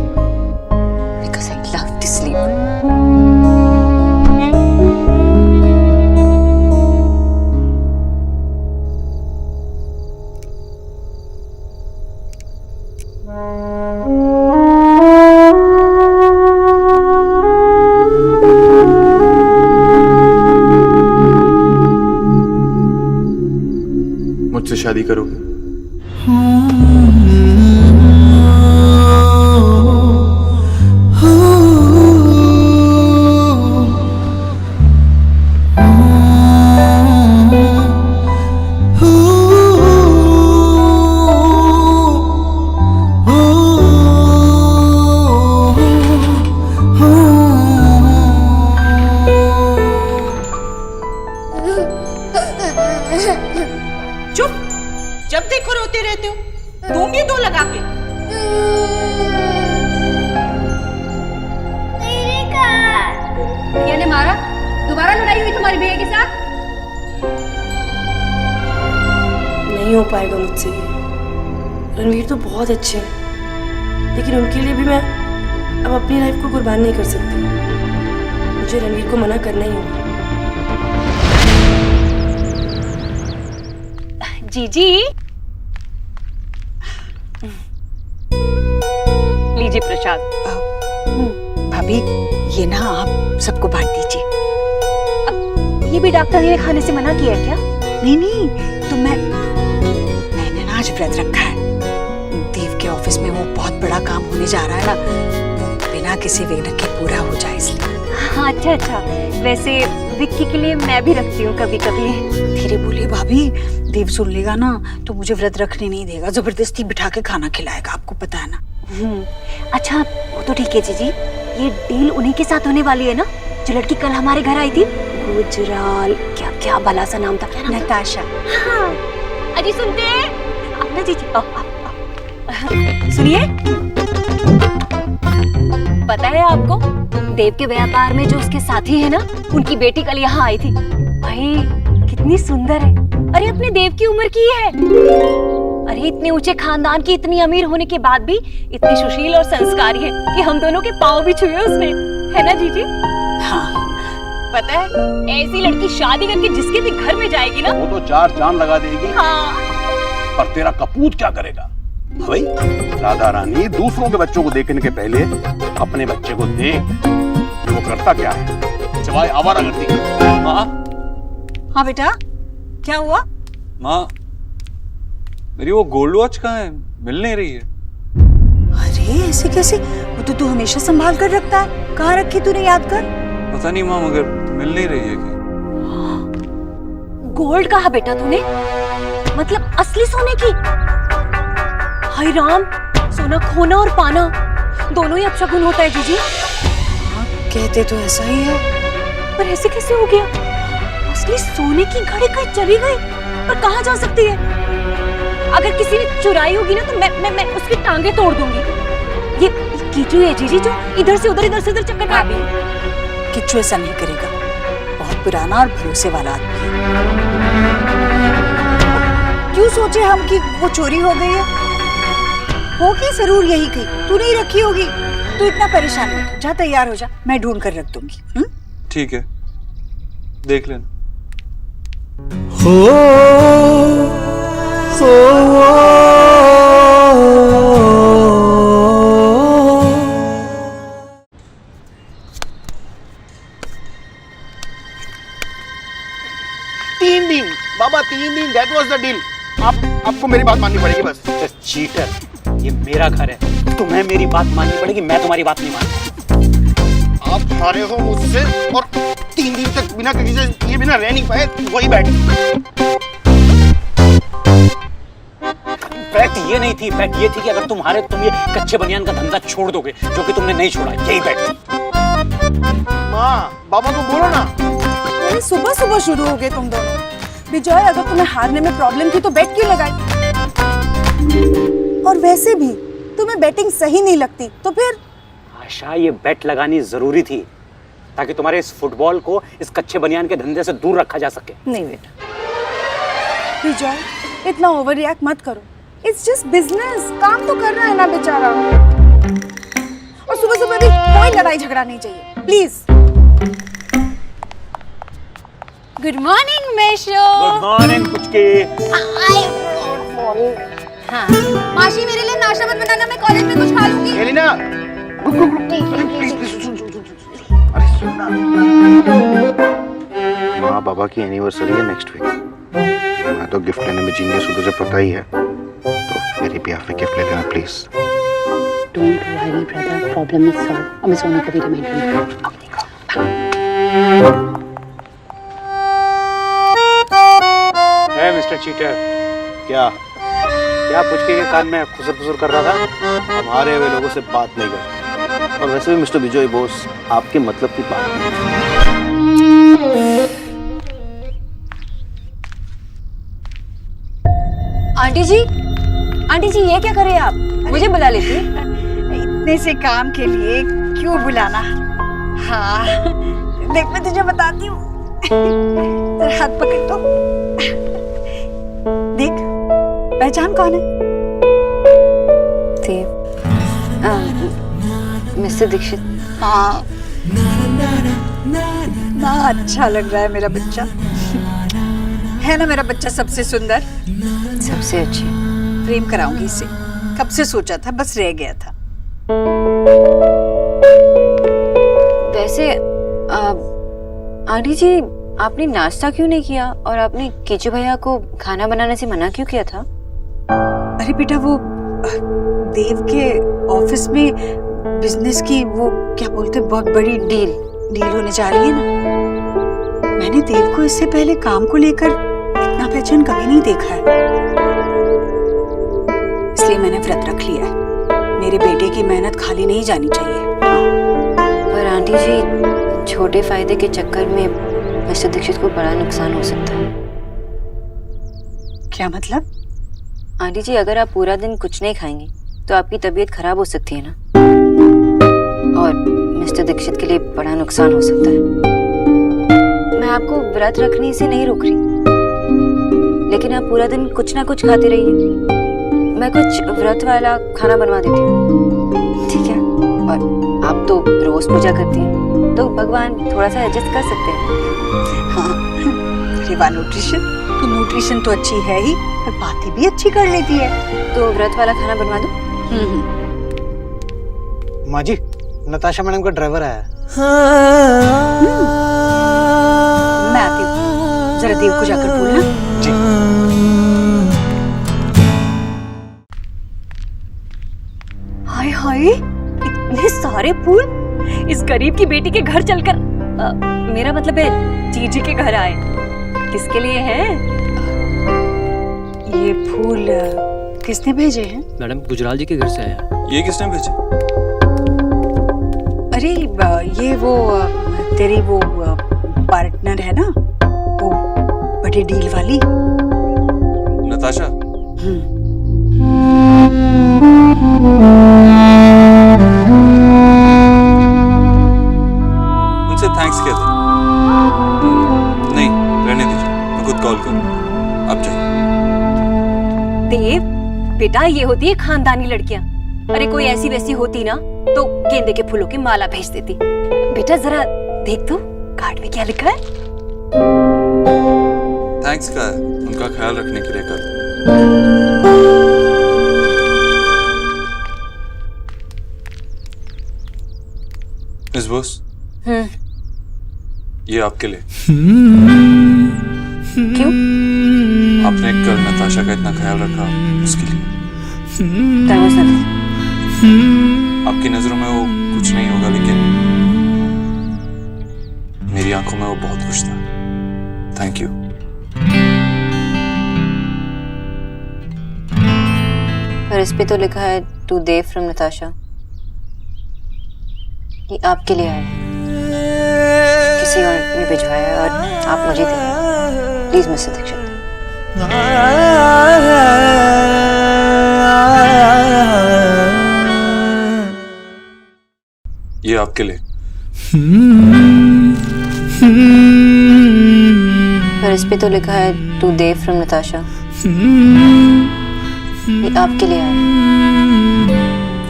B: Because I love to sleep.
K: मुझसे शादी करोगे?
J: चुप, जब देखो रोते रहते हो। दूंगी दो लगा के।
E: भैया ने मारा? दोबारा लड़ाई हुई तुम्हारी भैया के साथ?
I: नहीं हो पाएगा मुझसे ये। रणवीर तो बहुत अच्छे हैं, लेकिन उनके लिए भी मैं अब अपनी लाइफ को कुर्बान नहीं कर सकती। मुझे रणवीर को मना करना ही होगा।
J: जीजी, लीजिए प्रसाद।
G: भाभी, ये ना आप सबको बांट दीजिए।
J: ये भी डॉक्टर ने खाने से मना किया है क्या?
G: नहीं नहीं, तो मैंने ना आज व्रत रखा है। देव के ऑफिस में वो बहुत बड़ा काम होने जा रहा है ना, बिना किसी विघ्न के पूरा हो जाए इसलिए।
J: हाँ, अच्छा अच्छा। वैसे विक्की के लिए मैं भी रखती हूँ कभी कभी।
G: धीरे बोलिए भाभी, देव सुन लेगा ना तो मुझे व्रत रखने नहीं देगा, जबरदस्ती बिठा के खाना खिलाएगा, आपको पता है ना।
J: अच्छा, वो तो ठीक है जीजी। ये डील उन्हीं के साथ होने वाली है ना? जो लड़की कल हमारे घर आई थी, गुजराल, क्या क्या भला सा नाम था, क्या नाम था?
G: नताशा।
J: हाँ। अजी सुनते हैं? अपना जी सुनिए, पता है आपको देव के व्यापार में जो उसके साथी है ना, उनकी बेटी कल यहाँ आई थी। भाई कितनी सुंदर है, अरे अपने देव की उम्र की है। अरे इतने ऊंचे खानदान की, इतनी अमीर होने के बाद भी इतनी सुशील और संस्कारी है कि हम दोनों के पाँव भी छुए उसने, है ना जीजी?
G: हाँ,
J: पता है ऐसी लड़की शादी करके जिसके भी घर में जाएगी ना,
L: वो तो 4 चांद लगा देगी।
J: हाँ।
L: पर तेरा कपूत क्या करेगा? भाई राधा रानी, दूसरों के बच्चों को देखने के पहले अपने बच्चे को देख, वो करता क्या है सिवाय आवारागर्दी के।
D: माँ,
G: हाँ बेटा, क्या हुआ?
D: माँ, मेरी वो गोल्ड वॉच कहाँ है? मिल नहीं रही है।
G: अरे ऐसे कैसे? वो तो तू हमेशा संभाल कर रखता है, कहाँ रखी तूने, याद कर।
D: पता नहीं माँ, मगर मिल नहीं रही है क्या?
J: गोल्ड कहा बेटा तूने? मतलब असली सोने की? हाय राम, सोना खोना और पाना दोनों ही अपशगुन होता है जीजी।
G: हाँ, कहते तो ऐसा ही है,
J: पर ऐसे कैसे हो गया? असली सोने की घड़ी कहीं चली गई, पर कहाँ जा सकती है? अगर किसी ने चुराई होगी ना, तो मैं उसकी टांगे तोड़ दूंगी। ये कीचू है जीजी, जो इधर से उधर चक्कर काट।
G: किच्चू ऐसा नहीं करेगा, बहुत पुराना और भरोसे वाला आदमी है। क्यों सोचे हम कि वो चोरी हो गई है? होगी जरूर यही कहीं, तू नहीं रखी होगी। तू इतना परेशान मत हो, जा तैयार हो जा, मैं ढूंढ कर रख दूंगी।
D: ठीक है, देख लेना।
F: तीन दिन बाबा, 3 दिन, दैट वाज द डील। आपको मेरी बात माननी पड़ेगी बस।
H: चीटर, ये मेरा घर है, तुम्हें मेरी बात माननी पड़ेगी, मैं तुम्हारी बात नहीं मानता।
F: आप हारे हो मुझसे और 3 दिन तक बिना किसी से ये बिना रह नहीं पाए, वही बैठ।
H: बैट ये नहीं थी, बैट ये थी कि अगर तुम ये कच्चे बनियान का धंधा छोड़ दोगे, जो कि तुमने नहीं छोड़ा, यही बैट थी।
F: माँ, बाबा को बोलो ना।
G: अरे सुबह सुबह शुरू हो गए तुम दोनों। विजय, अगर तुम्हें हारने में प्रॉब्लम थी तो बैट क्यों लगाई? और वैसे भी तुम्हें बैटिंग सही नहीं लगती, तो फिर?
H: आशा, ये बैट लगानी जरूरी थी ताकि तुम्हारे इस फुटबॉल को इस कच्चे बनियान के धंधे से दूर रखा जा सके।
G: नहीं बेटा, विजय इतना ओवर रिएक्ट मत करो। इट्स जस्ट बिजनेस, काम तो करना है ना बेचारा। और सुबह सुबह भी कोई लड़ाई झगड़ा नहीं चाहिए, प्लीज।
E: गुड मॉर्निंग मेशो।
H: गुड मॉर्निंग पुचके।
E: हाँ, माशी मेरे लिए नाश्ता मत बनाना, मैं कॉलेज में कुछ खा लूंगी।
F: एलिना, रुक रुक रुक, प्लीज सुन। अरे सुन ना। माँ बाबा की एनिवर्सरी है नेक्स्ट वीक। मैं तो गिफ्ट लेने में जीनियस हूँ, तुझे पता ही है। तो मेरी भी आपसे गिफ्ट ले लेना please.
J: Don't worry brother, problem is solve. अब मैं सोने का भी रिमाइंड करूंगा। अब देखो।
H: है मिस्टर चीटर,
F: क्या
H: पुचके के कान में खुसर कर रहा था?
F: हमारे हुए लोगों से बात नहीं करते, और वैसे भी मिस्टर विजय बोस आपके मतलब की बात नहीं।
J: आंटी जी ये क्या कर रहे हैं आप? मुझे बुला लेती।
G: इतने से काम के लिए क्यों बुलाना? हाँ, देख मैं तुझे बताती हूँ। तेरा हाथ पकड़ तो देख, पहचान कौन है?
J: देव, मिस्टर दीक्षित।
G: हाँ, ना अच्छा लग रहा है मेरा बच्चा, है ना मेरा बच्चा सबसे सुंदर,
J: सबसे अच्छी।
G: प्रेम कराऊंगी इसे, कब से सोचा था, बस रह गया था।
J: वैसे आंटी जी, आपने नाश्ता क्यों नहीं किया और आपने कीचू भैया को खाना बनाने से मना क्यों किया था?
G: अरे बेटा, वो देव के ऑफिस में बिजनेस की वो क्या बोलते हैं, बहुत बड़ी डील होने जा रही है ना। मैंने देव को इससे पहले काम को लेकर इतना बेचैन कभी नहीं देखा है, इसलिए मैंने व्रत रख लिया है। मेरे बेटे की मेहनत खाली नहीं जानी चाहिए।
J: पर आंटी जी,
B: छोटे फायदे के चक्कर में मिस्टर दीक्षित को बड़ा नुकसान हो सकता है।
G: क्या मतलब?
B: आंटी जी, अगर आप पूरा दिन कुछ नहीं खाएंगे तो आपकी तबीयत खराब हो सकती है ना, और मिस्टर दीक्षित के लिए बड़ा नुकसान हो सकता है। मैं आपको व्रत रखने से नहीं रोक रही, लेकिन आप पूरा दिन कुछ ना कुछ खाते रहिए। मैं कुछ व्रत वाला खाना बनवा देती हूँ, ठीक है? और आप तो रोज पूजा करती हैं, तो भगवान थोड़ा सा एडजस्ट कर सकते हैं।
G: हाँ, रेवा न्यूट्रिशन, तो न्यूट्रिशन तो अच्छी है ही, पर बातें भी अच्छी कर लेती है।
B: तो व्रत वाला खाना बनवा दूँ?
F: माँ जी, नताशा मैडम का ड्राइवर आया है।
G: मैं आती हूँ, जरा देव को जाकर बोलना।
F: जी।
J: हाय हाय, इतने सारे फूल इस गरीब की बेटी के घर चलकर, मेरा मतलब है जीजी के घर आए। किसके लिए है
G: ये फूल? किसने भेजे हैं?
C: मैडम गुजराल जी के घर से आया।
D: ये किसने भेजे?
G: अरे ये वो तेरी वो पार्टनर है ना, वो बड़े डील वाली।
D: नताशा। उनसे थैंक्स कह दो। नहीं, रहने दीजिए, मैं खुद कॉल करूंगा। आप जाइए।
J: देव बेटा, ये होती है खानदानी लड़कियां। अरे कोई ऐसी वैसी होती ना तो गेंदे के फूलों की माला भेज देती। बेटा जरा देख तो कार्ड में क्या लिखा है।
D: थैंक्स का है, उनका ख्याल रखने के लिए कर। मिस बोस, ये आपके लिए।
J: क्यों?
D: आपने कल नताशा का इतना ख्याल रखा, उसके लिए। आपकी नजरों में वो कुछ नहीं होगा, लेकिन मेरी आंखों में वो बहुत खुश था। Thank you.
B: पर इस पे तो लिखा है टू देव फ्रॉम नताशा। ये आपके लिए आया है, किसी और ने भिजवाया है और आप मुझे दे। Please mister Dixit.
D: ये आपके लिए।
B: पर इस पे तो लिखा है टू देव फ्रॉम नताशा। ये आपके लिए आया है,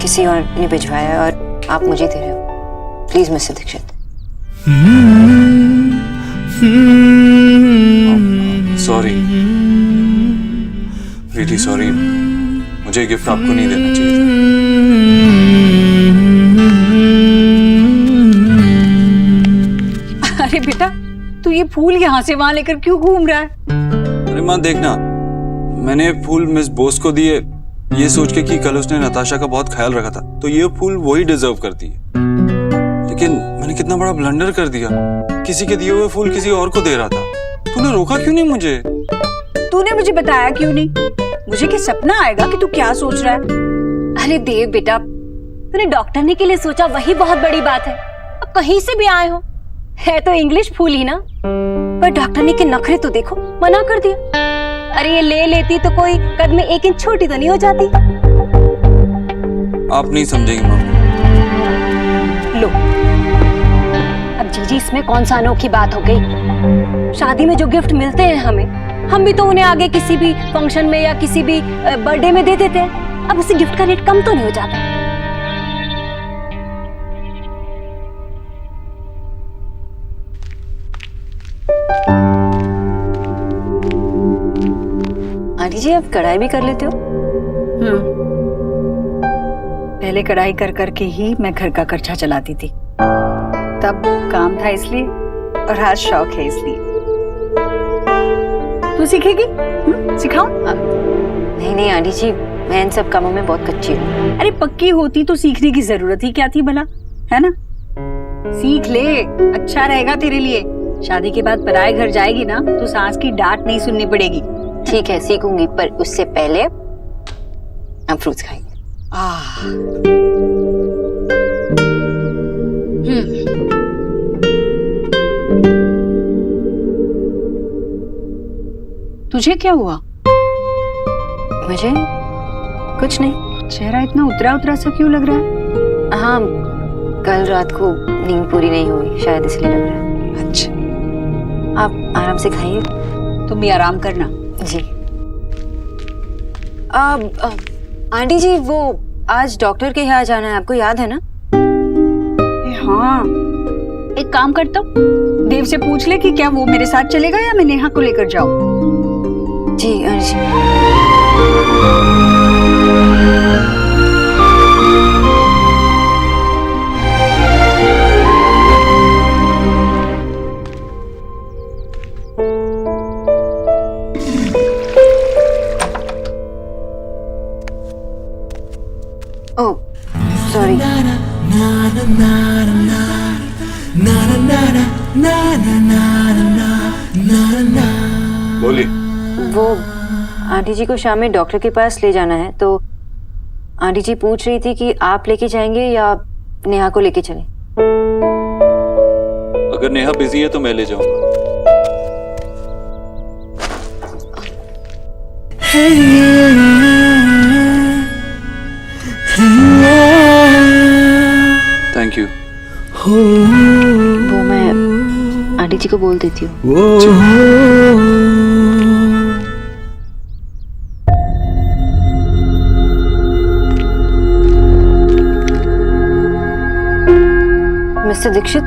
B: किसी और ने भिजवाया है और आप मुझे दे रहे हो। Please mister Dikshit.
D: Sorry, really sorry. मुझे गिफ्ट आपको नहीं देना चाहिए था।
G: अरे बेटा, तू ये फूल यहाँ से वहां लेकर क्यों घूम रहा है?
D: अरे माँ देखना, मैंने ये फूल मिस बोस को दिए ये सोच के कि कल उसने नताशा का बहुत ख्याल रखा था, तो ये फूल वही डिजर्व करती है। लेकिन मैंने कितना बड़ा ब्लंडर कर दिया, किसी के दिए हुए फूल किसी और को दे रहा था। तूने रोका क्यों नहीं मुझे?
G: तूने मुझे बताया क्यों नहीं? मुझे क्या सपना आएगा कि तू क्या सोच रहा है?
J: अरे देव बेटा, तूने डॉक्टर ने के लिए सोचा, वही बहुत बड़ी बात है। अब कहीं से भी आए हो, है तो इंग्लिश फूल ही ना, पर डॉक्टर ने के नखरे तो देखो, मना कर दिया। अरे ये ले लेती तो कोई कद में 1 इंच छोटी तो नहीं हो जाती।
D: आप नहीं समझेंगी मम्मी।
J: लो, अब जीजी इसमें कौन सा अनोखी बात हो गई? शादी में जो गिफ्ट मिलते हैं हमें, हम भी तो उन्हें आगे किसी भी फंक्शन में या किसी भी बर्थडे में दे देते हैं। अब उसी गिफ्ट का रेट कम तो नहीं हो जाता?
B: आंटी जी, आप कढ़ाई भी कर लेते हो?
G: पहले कढ़ाई कर करके ही मैं घर का खर्चा चलाती थी, तब काम था इसलिए, और आज शौक है इसलिए। तू सीखेगी? सिखाऊं?
B: नहीं नहीं आंटी जी, मैं इन सब कामों में बहुत कच्ची हूँ।
G: अरे पक्की होती तो सीखने की जरूरत ही क्या थी भला, है ना? सीख ले, अच्छा रहेगा तेरे लिए। शादी के बाद पराए घर जाएगी ना तो सास की डांट नहीं सुननी पड़ेगी।
B: ठीक है, सीखूंगी, पर उससे पहले हम फ्रूट्स खाएंगे।
G: तुझे क्या हुआ?
B: मुझे कुछ नहीं।
G: चेहरा इतना उतरा उतरा सा क्यों लग रहा है?
B: हाँ, कल रात को नींद पूरी नहीं हुई, शायद इसलिए लग रहा है।
G: अच्छा,
B: आप आराम से खाइए।
G: तुम भी आराम करना।
B: जी। आंटी जी, वो आज डॉक्टर के यहाँ जाना है, आपको याद है ना?
G: हाँ, एक काम करता हूँ, देव से पूछ ले कि क्या वो मेरे साथ चलेगा या मैं नेहा को लेकर जाऊँ।
B: जी आंटी जी। ओह, सॉरी।
K: बोलिए।
B: वो आंटी जी को शाम में डॉक्टर के पास ले जाना है, तो आंटी जी पूछ रही थी कि आप लेके जाएंगे या नेहा को लेके चलें।
K: अगर नेहा बिजी है तो मैं ले जाऊंगा। Thank you.
B: वो मैं आंटी जी को बोल देती हूँ। मिस्टर दीक्षित,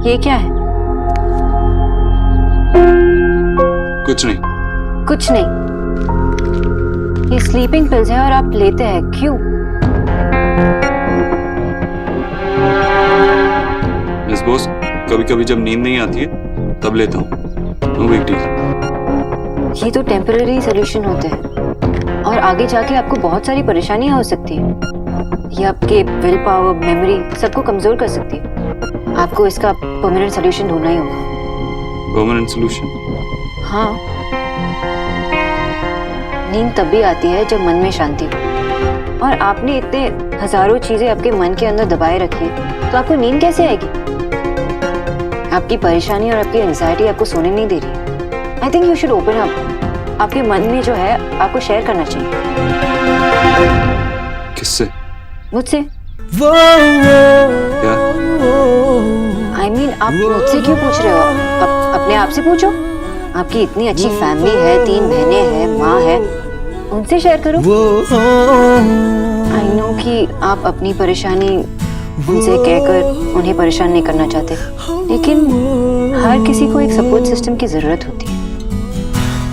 B: ये क्या है?
K: कुछ नहीं।
B: कुछ नहीं। ये स्लीपिंग पिल्स हैं और आप लेते हैं, क्यों?
K: मिस बोस, कभी कभी जब नींद नहीं आती है तब लेता हूँ। No big deal.
B: ये तो टेम्पररी सोल्यूशन होते हैं और आगे जाके आपको बहुत सारी परेशानियां हो सकती हैं। ये आपके विल पावर, मेमोरी सबको कमजोर कर सकती है। आपको इसका परमानेंट सोल्यूशन ढूंढना ही होगा।
K: Permanent solution?
B: हाँ, नींद तब भी आती है जब मन में शांति हो, और आपने इतने हजारों चीजें आपके मन के अंदर दबाए रखी है, तो आपको नींद कैसे आएगी? आपकी परेशानी और आपकी एंजाइटी आपको सोने नहीं दे रही। I think you should open up. आपके मन में जो है आपको शेयर करना चाहिए।
K: किससे?
B: मुझसे।
K: क्या?
B: I mean, आप मुझसे क्यों पूछ रहे हो? अपने आप से पूछो। आपकी इतनी अच्छी फैमिली है, 3 बहनें हैं, माँ है, उनसे शेयर करो। आई नो कि आप अपनी परेशानी उनसे कहकर उन्हें परेशान नहीं करना चाहते, लेकिन हर किसी को एक सपोर्ट सिस्टम की जरूरत होती है।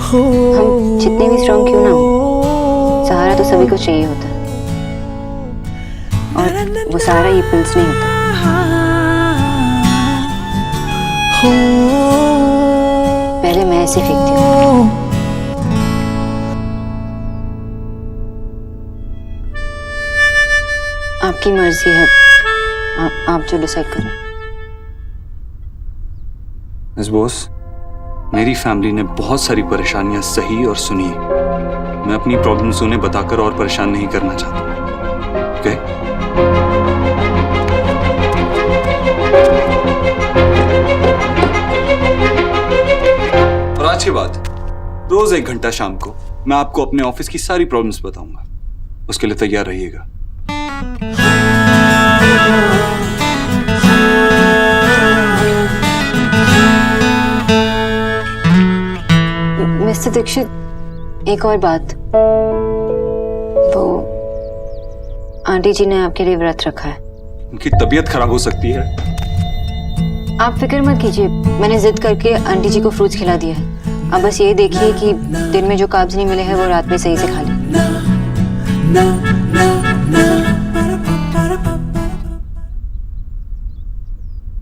B: हम जितने भी स्ट्रांग क्यों ना हो, सहारा तो सभी को चाहिए होता है, और वो सहारा ये पिल्स नहीं होता। पहले मैं ऐसे फेंकती हूँ। आपकी मर्जी है, आप जो डिसाइड करें।
K: मिस बोस, मेरी फैमिली ने बहुत सारी परेशानियां सही और सुनी। मैं अपनी प्रॉब्लम्स उन्हें बताकर और परेशान नहीं करना चाहता। ओके? और आज के बाद रोज 1 घंटा शाम को मैं आपको अपने ऑफिस की सारी प्रॉब्लम्स बताऊंगा। उसके लिए तैयार रहिएगा।
B: मिस्टर दीक्षित, एक और बात, वो आंटी जी ने आपके लिए व्रत रखा है।
K: उनकी तबीयत खराब हो सकती है।
B: आप फिक्र मत कीजिए, मैंने जिद करके आंटी जी को फ्रूट्स खिला दिया है। अब बस ये देखिए कि दिन में जो कार्ब्स नहीं मिले हैं वो रात में सही से खा लें।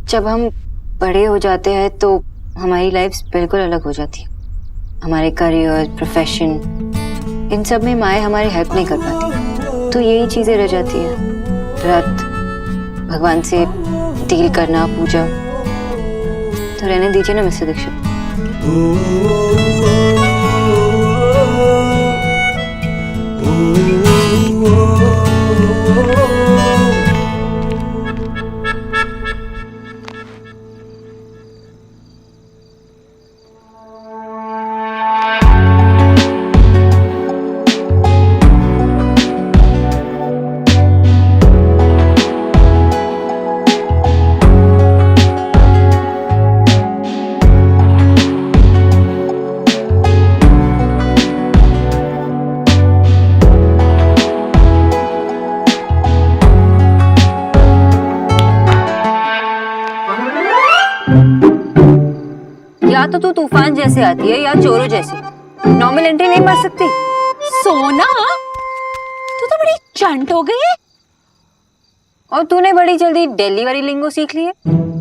B: जब हम बड़े हो जाते हैं तो हमारी लाइफ बिल्कुल अलग हो जाती है। हमारे करियर, प्रोफेशन, इन सब में माएँ हमारी हेल्प नहीं कर पाती, तो यही चीजें रह जाती है। व्रत, भगवान से डील करना, पूजा, तो रहने दीजिए ना मिस्टर दीक्षित।
J: या तो तू तूफान जैसे आती है या चोरों जैसे, नॉर्मल एंट्री नहीं मार सकती।
E: सोना तू तो बड़ी चंट हो गई है।
J: और तूने बड़ी जल्दी दिल्ली वाली लिंगो सीख ली है।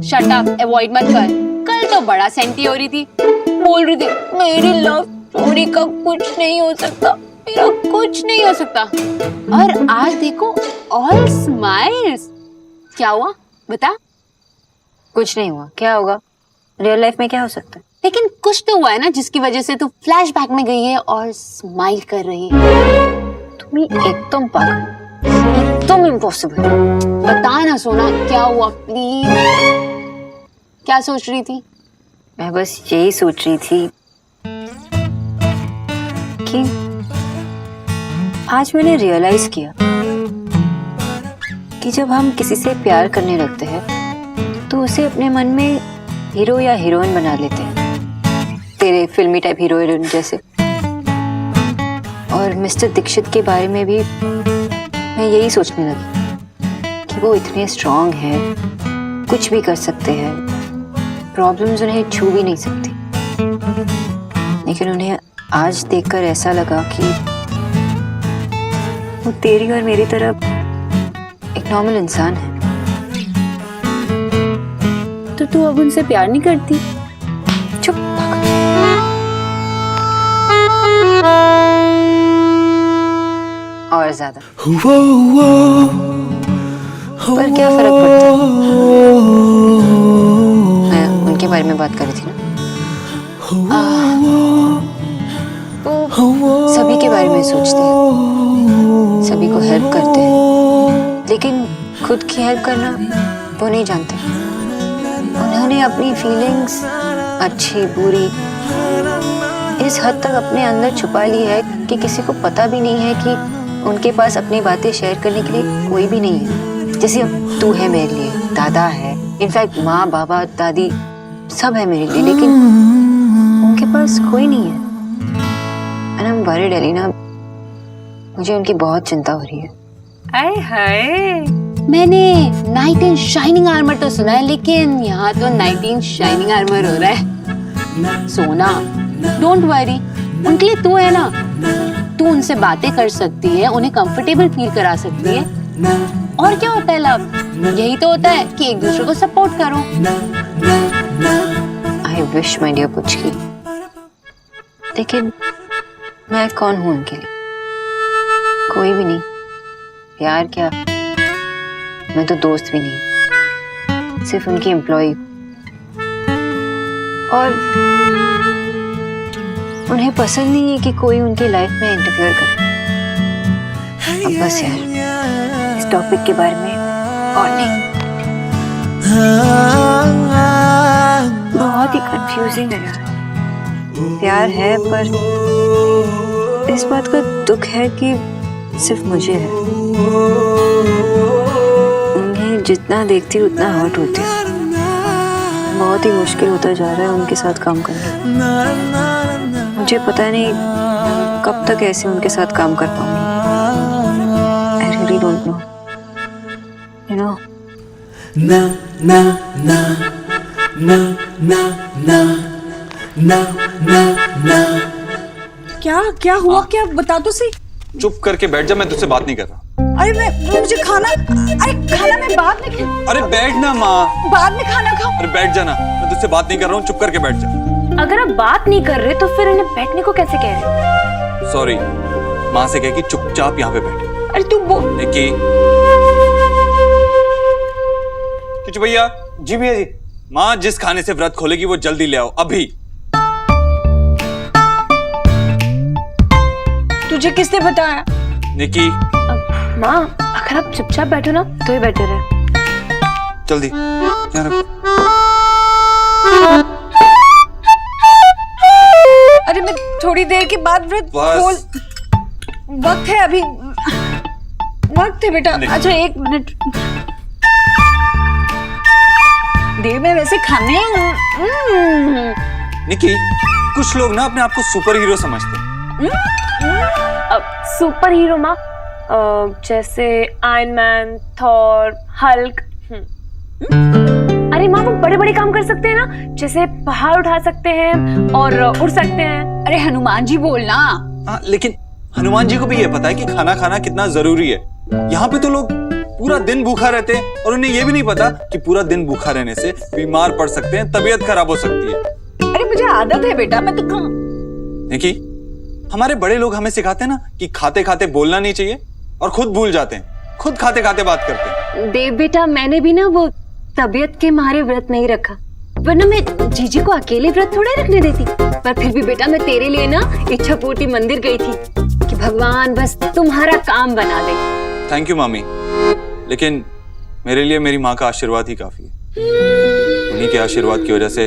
E: शट अप, अवॉइड मत कर। कल तो बड़ा सेंटी हो रही थी, बोल रही थी मेरी लव स्टोरी का कुछ नहीं हो सकता, मेरा कुछ नहीं हो सकता। और आज देखो ऑल स्माइल्स। क्या हुआ बता?
J: कुछ नहीं हुआ, क्या होगा? रियल लाइफ में क्या हो सकता है?
E: लेकिन कुछ तो हुआ है ना, जिसकी वजह से तू फ्लैशबैक में गई है और स्माइल कर रही है।
J: तुम एकदम पागल, एकदम इम्पॉसिबल।
E: बता ना सोना, क्या हुआ प्लीज? क्या सोच रही थी?
J: मैं बस यही सोच रही थी कि आज मैंने रियलाइज किया कि जब हम किसी से प्यार करने लगते हैं तो उसे अपने मन में हीरो या हीरोइन बना लेते हैं, तेरे फिल्मी टाइप हीरो हीरोइन जैसे। और मिस्टर दीक्षित के बारे में भी मैं यही सोचने लगी कि वो इतने स्ट्रांग हैं, कुछ भी कर सकते हैं, प्रॉब्लम्स उन्हें छू भी नहीं सकती। लेकिन उन्हें आज देखकर ऐसा लगा कि वो तेरी और मेरी तरह एक नॉर्मल इंसान है।
E: तो तू अब उनसे प्यार नहीं करती?
J: चुप। और ज्यादा। पर क्या फर्क पड़ता है? मैं उनके बारे में बात कर रही थी ना। वो सभी के बारे में सोचते हैं, सभी को हेल्प करते हैं, लेकिन खुद की हेल्प करना वो नहीं जानते। उन्होंने अपनी फीलिंग्स, अच्छी बुरी, इस हद तक अपने अंदर छुपा ली है कि किसी को पता भी नहीं है कि उनके पास अपनी बातें शेयर करने के लिए कोई भी नहीं है। जैसे अब तू है मेरे लिए, दादा है, इनफैक्ट माँ, बाबा, दादी सब है मेरे लिए, लेकिन उनके पास कोई नहीं है। And I'm worried, एलिना, मुझे उनकी बहुत चिंता हो रही है।
E: हाय हाय, मैंने नाइट इन शाइनिंग आर्मर तो सुना है, लेकिन यहाँ तो नाइट इन शाइनिंग आर्मर हो रहा है। सोना, डोंट वरी, उनके लिए तू है ना, तू उनसे बातें कर सकती है, उन्हें कंफर्टेबल फील करा सकती है। और क्या होता है लव? यही तो होता है कि एक दूसरे को सपोर्ट करो।
J: I wish my dear Puchki, लेकिन मैं कौन हूँ उनके लिए? कोई भी नहीं। प्यार क्या, मैं तो दोस्त भी नहीं, सिर्फ उनकी एम्प्लॉय। और उन्हें पसंद नहीं है कि कोई उनकी लाइफ में इंटरफेयर करे। अब बस यार, इस टॉपिक के बारे में और नहीं। बहुत ही कंफ्यूजिंग है यार। प्यार है, पर इस बात का दुख है कि सिर्फ मुझे है। उन्हें जितना देखती हूँ उतना हर्ट होती है। बहुत ही मुश्किल होता जा रहा है उनके साथ काम करना। मुझे पता नहीं कब तक ऐसे उनके साथ काम कर पाऊंगी। I really don't know. You know?
M: ना ना ना ना ना ना ना ना ना।
G: क्या क्या हुआ? क्या बता तो सही।
D: चुप करके बैठ जा, मैं तुझसे बात नहीं कर रहा।
G: अरे मुझे खाना, अरे खाना मैं बाद में खाऊं।
D: अरे बैठ ना माँ।
G: बाद में खाना खाऊं।
D: अरे बैठ जा ना, मैं तुझसे बात नहीं कर रहा हूँ, चुप करके बैठ जा।
J: अगर आप बात नहीं कर रहे तो फिर इन्हें बैठने को कैसे कह रहे?
D: सॉरी, माँ से कह कि चुपचाप यहाँ पे बैठे।
G: अरे तू वो
D: निकी। किचू भैया।
K: जी भैया जी।
D: माँ जिस खाने से व्रत खोलेगी वो जल्दी ले आओ अभी।
G: तुझे किसने बताया?
D: निकी।
J: माँ, अगर आप चुपचाप बैठो ना तो ही बेटर है।
D: जल्दी यहाँ रखो।
G: अरे मैं थोड़ी देर के बाद व्रत खोल। वक्त है अभी, वक्त है बेटा। अच्छा 1 मिनट। देर में वैसे खाने।
D: निकी, कुछ लोग ना अपने आप को सुपर हीरो समझते हैं।
J: सुपर हीरो माँ, जैसे आयरन मैन, थॉर, हल्क। अरे अरे माँ, वो बड़े बड़े काम कर सकते हैं ना, जैसे पहाड़ उठा सकते हैं और उड़ सकते हैं।
G: अरे हनुमान जी बोलना।
D: हाँ, लेकिन हनुमान जी को भी ये पता है कि खाना खाना कितना जरूरी है। यहाँ पे तो लोग पूरा दिन भूखा रहते हैं और उन्हें ये भी नहीं पता कि पूरा दिन भूखा रहने से बीमार पड़ सकते हैं, तबीयत खराब हो सकती है।
G: अरे मुझे आदत है बेटा, मैं तो खाऊं।
D: देखिए, हमारे बड़े लोग हमें सिखाते हैं ना कि खाते खाते बोलना नहीं चाहिए और खुद भूल जाते हैं, खुद खाते खाते बात करते हैं।
J: देव बेटा, मैंने भी ना वो तबीयत के मारे व्रत नहीं रखा, वरना मैं जीजी को अकेले व्रत थोड़ा रखने देती। पर फिर भी बेटा, मैं तेरे लिए ना इच्छा पूर्ति मंदिर गई थी कि भगवान बस तुम्हारा काम बना दे।
D: थैंक यू मामी, लेकिन मेरे लिए मेरी माँ का आशीर्वाद ही काफी है। उन्हीं के आशीर्वाद की वजह से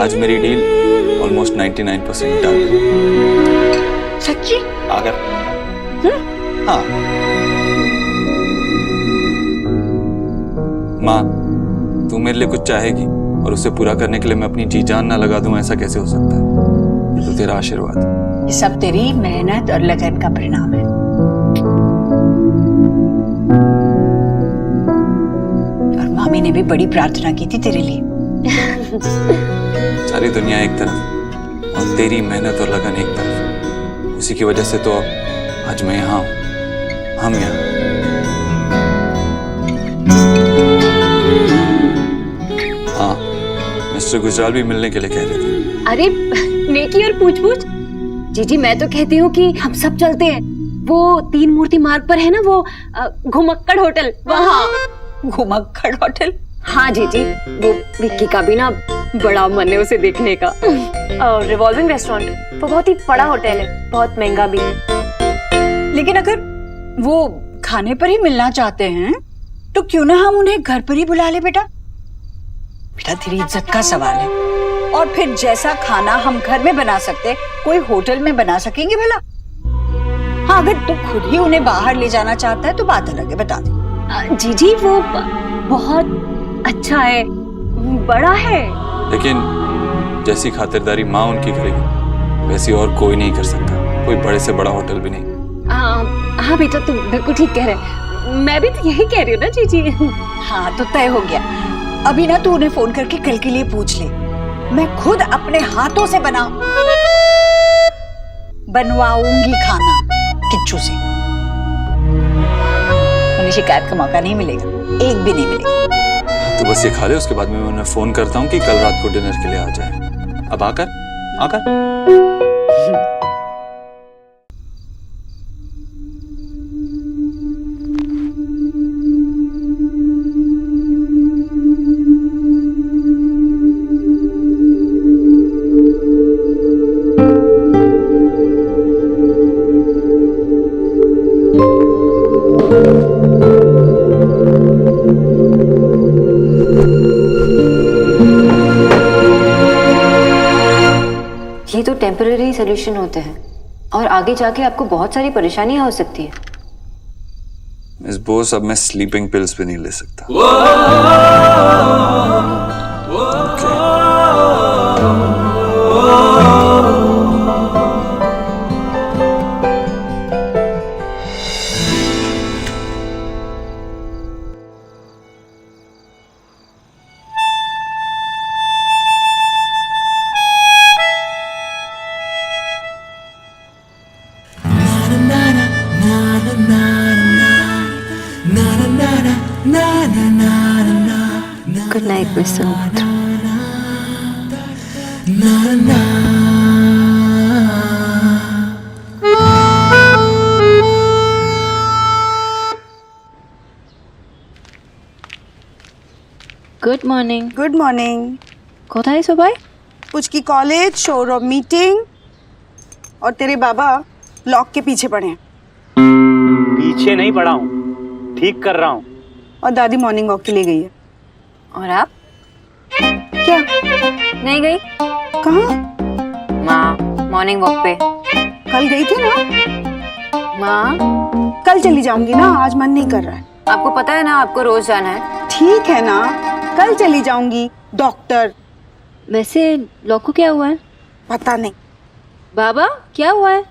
D: आज मेरी डील ऑलमोस्ट 99% डन है।
G: सच्ची?
D: अगर हाँ माँ, तू मेरे लिए कुछ चाहेगी और उसे पूरा करने के लिए मैं अपनी जी जान ना लगा दूं, ऐसा कैसे हो सकता है? ये तो तेरा आशीर्वाद है।
G: ये सब तेरी मेहनत और लगन का परिणाम है। और मामी ने भी बड़ी प्रार्थना की थी तेरे लिए।
D: सारी दुनिया एक तरफ और तेरी मेहनत और लगन एक तरफ, उसी की वजह से तो आज मैं यहाँ हूँ, हम यहाँ। हाँ, मिस्टर गुजराल भी मिलने के लिए कह रहे थे।
J: अरे नेकी और पूछ पूछ। जीजी, मैं तो कहती हूँ कि हम सब चलते हैं, वो 3 मूर्ति मार्ग पर है ना वो घुमक्कड़ होटल, वहाँ।
G: घुमक्कड़ होटल?
J: हाँ जीजी, वो विक्की का भी ना बड़ा मन है उसे देखने का। और रिवॉल्विंग रेस्टोरेंट, वो बहुत ही बड़ा होटल है, बहुत महंगा भी।
G: लेकिन अगर वो खाने पर ही मिलना चाहते हैं तो क्यों ना हम उन्हें घर पर ही बुला ले बेटा। बेटा, तेरी इज्जत का सवाल है। और फिर जैसा खाना हम घर में बना सकते, कोई होटल में बना सकेंगे भला? हाँ, अगर तू खुद ही उन्हें बाहर ले जाना चाहता है तो बात अलग है, बता दे।
J: जीजी, वो बहुत अच्छा है, बड़ा है।
D: लेकिन जैसी खातिरदारी माँ उनकी करेगी, वैसी और कोई नहीं कर सकता, कोई बड़े से बड़ा होटल भी नहीं।
J: हाँ बेटा, तुम बिल्कुल ठीक कह रहे, मैं भी तो यही कह रही हूँ ना जीजी।
G: हाँ, तो तय हो गया। अभी ना तू उन्हें फोन करके कल के लिए पूछ ले, मैं खुद अपने हाथों से बनवाऊंगी खाना किच्चू से। उन्हें शिकायत का मौका नहीं मिलेगा, एक भी नहीं मिलेगा।
D: तो बस ये खा ले, उसके बाद में मैं उन्हें फोन करता हूँ कि कल रात को डिनर के लिए आ जाए। अब आकर
J: ये तो टेम्पररी सोल्यूशन होते हैं और आगे जाके आपको बहुत सारी परेशानियां हो सकती है।
D: मिस बोस, अब मैं स्लीपिंग पिल्स भी नहीं ले सकता।
J: गुड नाइट मिस्टर मोहत्र।
E: Good morning.
N: Good morning.
E: কোথায় সবাই?
N: उसकी कॉलेज, शोरूम मीटिंग, और तेरे बाबा ब्लॉक के पीछे पड़े हैं।
H: पीछे नहीं पड़ा हूँ, ठीक कर रहा हूँ।
N: और दादी मॉर्निंग वॉक के लिए गई है।
J: और आप?
N: क्या?
J: नहीं गई?
N: कहाँ?
J: माँ मॉर्निंग वॉक पे
N: कल गई थी ना।
J: माँ
N: कल चली जाऊंगी ना, आज मन नहीं कर रहा है।
J: आपको पता है ना आपको रोज जाना है।
N: ठीक है ना, कल चली जाऊंगी। डॉक्टर।
E: वैसे लॉक को क्या हुआ है?
N: पता नहीं।
E: बाबा क्या हुआ है?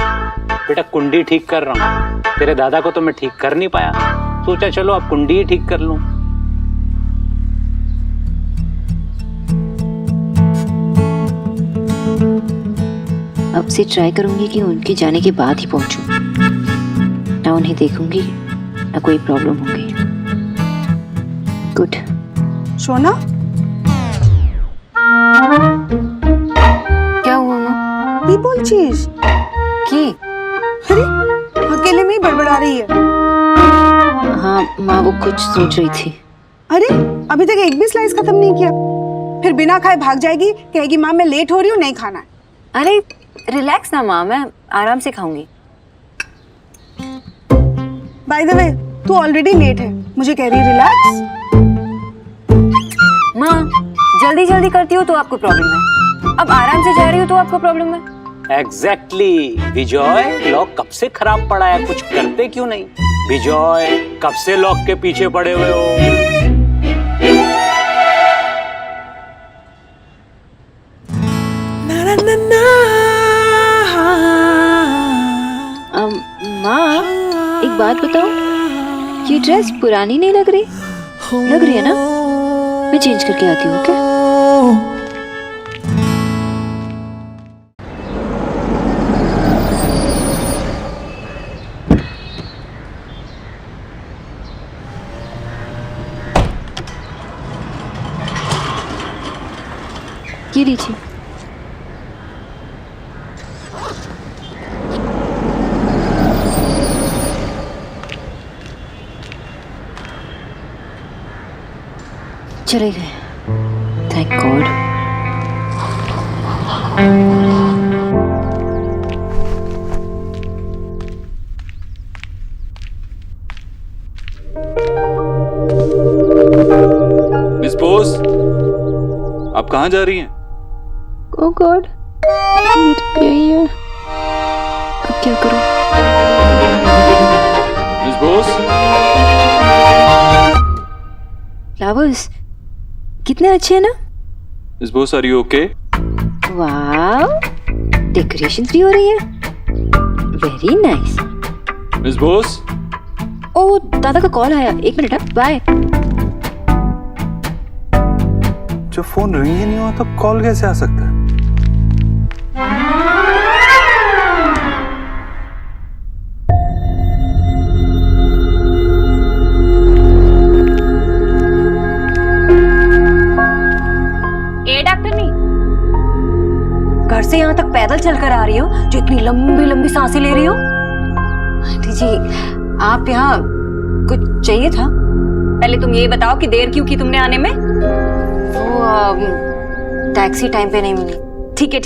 H: बेटा कुंडी ठीक कर रहा हूँ, तेरे दादा को तो मैं ठीक कर नहीं पाया, सोचा चलो अब कुंडी ही ठीक कर लूं।
J: अब से ट्राई करूंगी कि उनके जाने के बाद ही पहुंचूं। ना उन्हें देखूंगी ना कोई प्रॉब्लम होगी। गुड।
N: सोना,
J: क्या हुआ माँ?
N: কি বলছিস?
J: কি?
N: अरे अकेले में ही बड़बड़ा रही है।
J: हाँ माँ, वो कुछ सोच रही थी।
N: अरे अभी तक एक भी स्लाइस खत्म नहीं किया, फिर बिना खाए भाग जाएगी, कहेगी माँ मैं लेट हो रही हूँ, नहीं खाना है।
J: अरे रिलैक्स ना माँ, मैं आराम से खाऊंगी।
N: बाय द वे, तू ऑलरेडी लेट है, मुझे कह रही रिलैक्स।
J: माँ जल्दी जल्दी करती हो तो आपको प्रॉब्लम है, अब आराम से जा रही हो तो आपको प्रॉब्लम है।
H: एग्जैक्टली विजय, लॉक कब से खराब पड़ा है, कुछ करते क्यों नहीं? विजय कब से लॉक के पीछे पड़े हुए हो?
J: माँ एक बात बताओ, ये ड्रेस पुरानी नहीं लग रही? लग रही है ना? मैं चेंज करके आती हूँ। ओके? ये लीजिए। चले गए, थैंक गॉड।
K: मिस बोस, आप कहाँ जा रही हैं?
J: ओह गॉड, यही है, अब क्या करूं?
K: मिस बोस,
J: फ्लावर्स कितने अच्छे हैं ना?
K: Miss Bose, are you okay?
J: वाह, डेकोरेशन भी हो रही है, very nice.
K: Miss Bose,
J: oh दादा का कॉल आया, एक मिनट, बाय।
K: जब फोन रिंग ही नहीं हुआ तब कॉल कैसे आ सकता है?
J: घर से यहाँ तक पैदल चलकर आ रही हो, जो इतनी लंबी लंबी सांसें ले रही हो? आंटी जी, आप यहाँ कुछ चाहिए था? पहले तुम ये बताओ कि देर क्यों की तुमने आने में? वो टैक्सी टाइम पे नहीं मिली। ठीक है,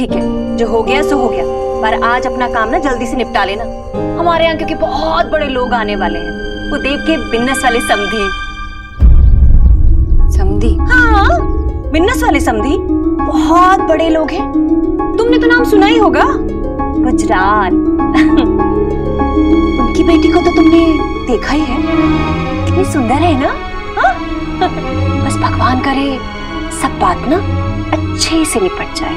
J: जो हो गया सो हो गया, पर आज अपना काम ना जल्दी से निपटा लेना। हमारे यहाँ क्योंकि बहुत बड़े लोग आने वाले हैं, वो देव के बिन्नस वाले समधी। समधी? हाँ, बिन्नस वाले समधी बहुत बड़े लोग हैं, तुमने तो नाम सुना ही होगा, गुजरात। उनकी बेटी को तो तुमने देखा ही है, कितनी सुंदर है ना? हाँ? बस भगवान करे सब बात ना अच्छे से निपट जाए।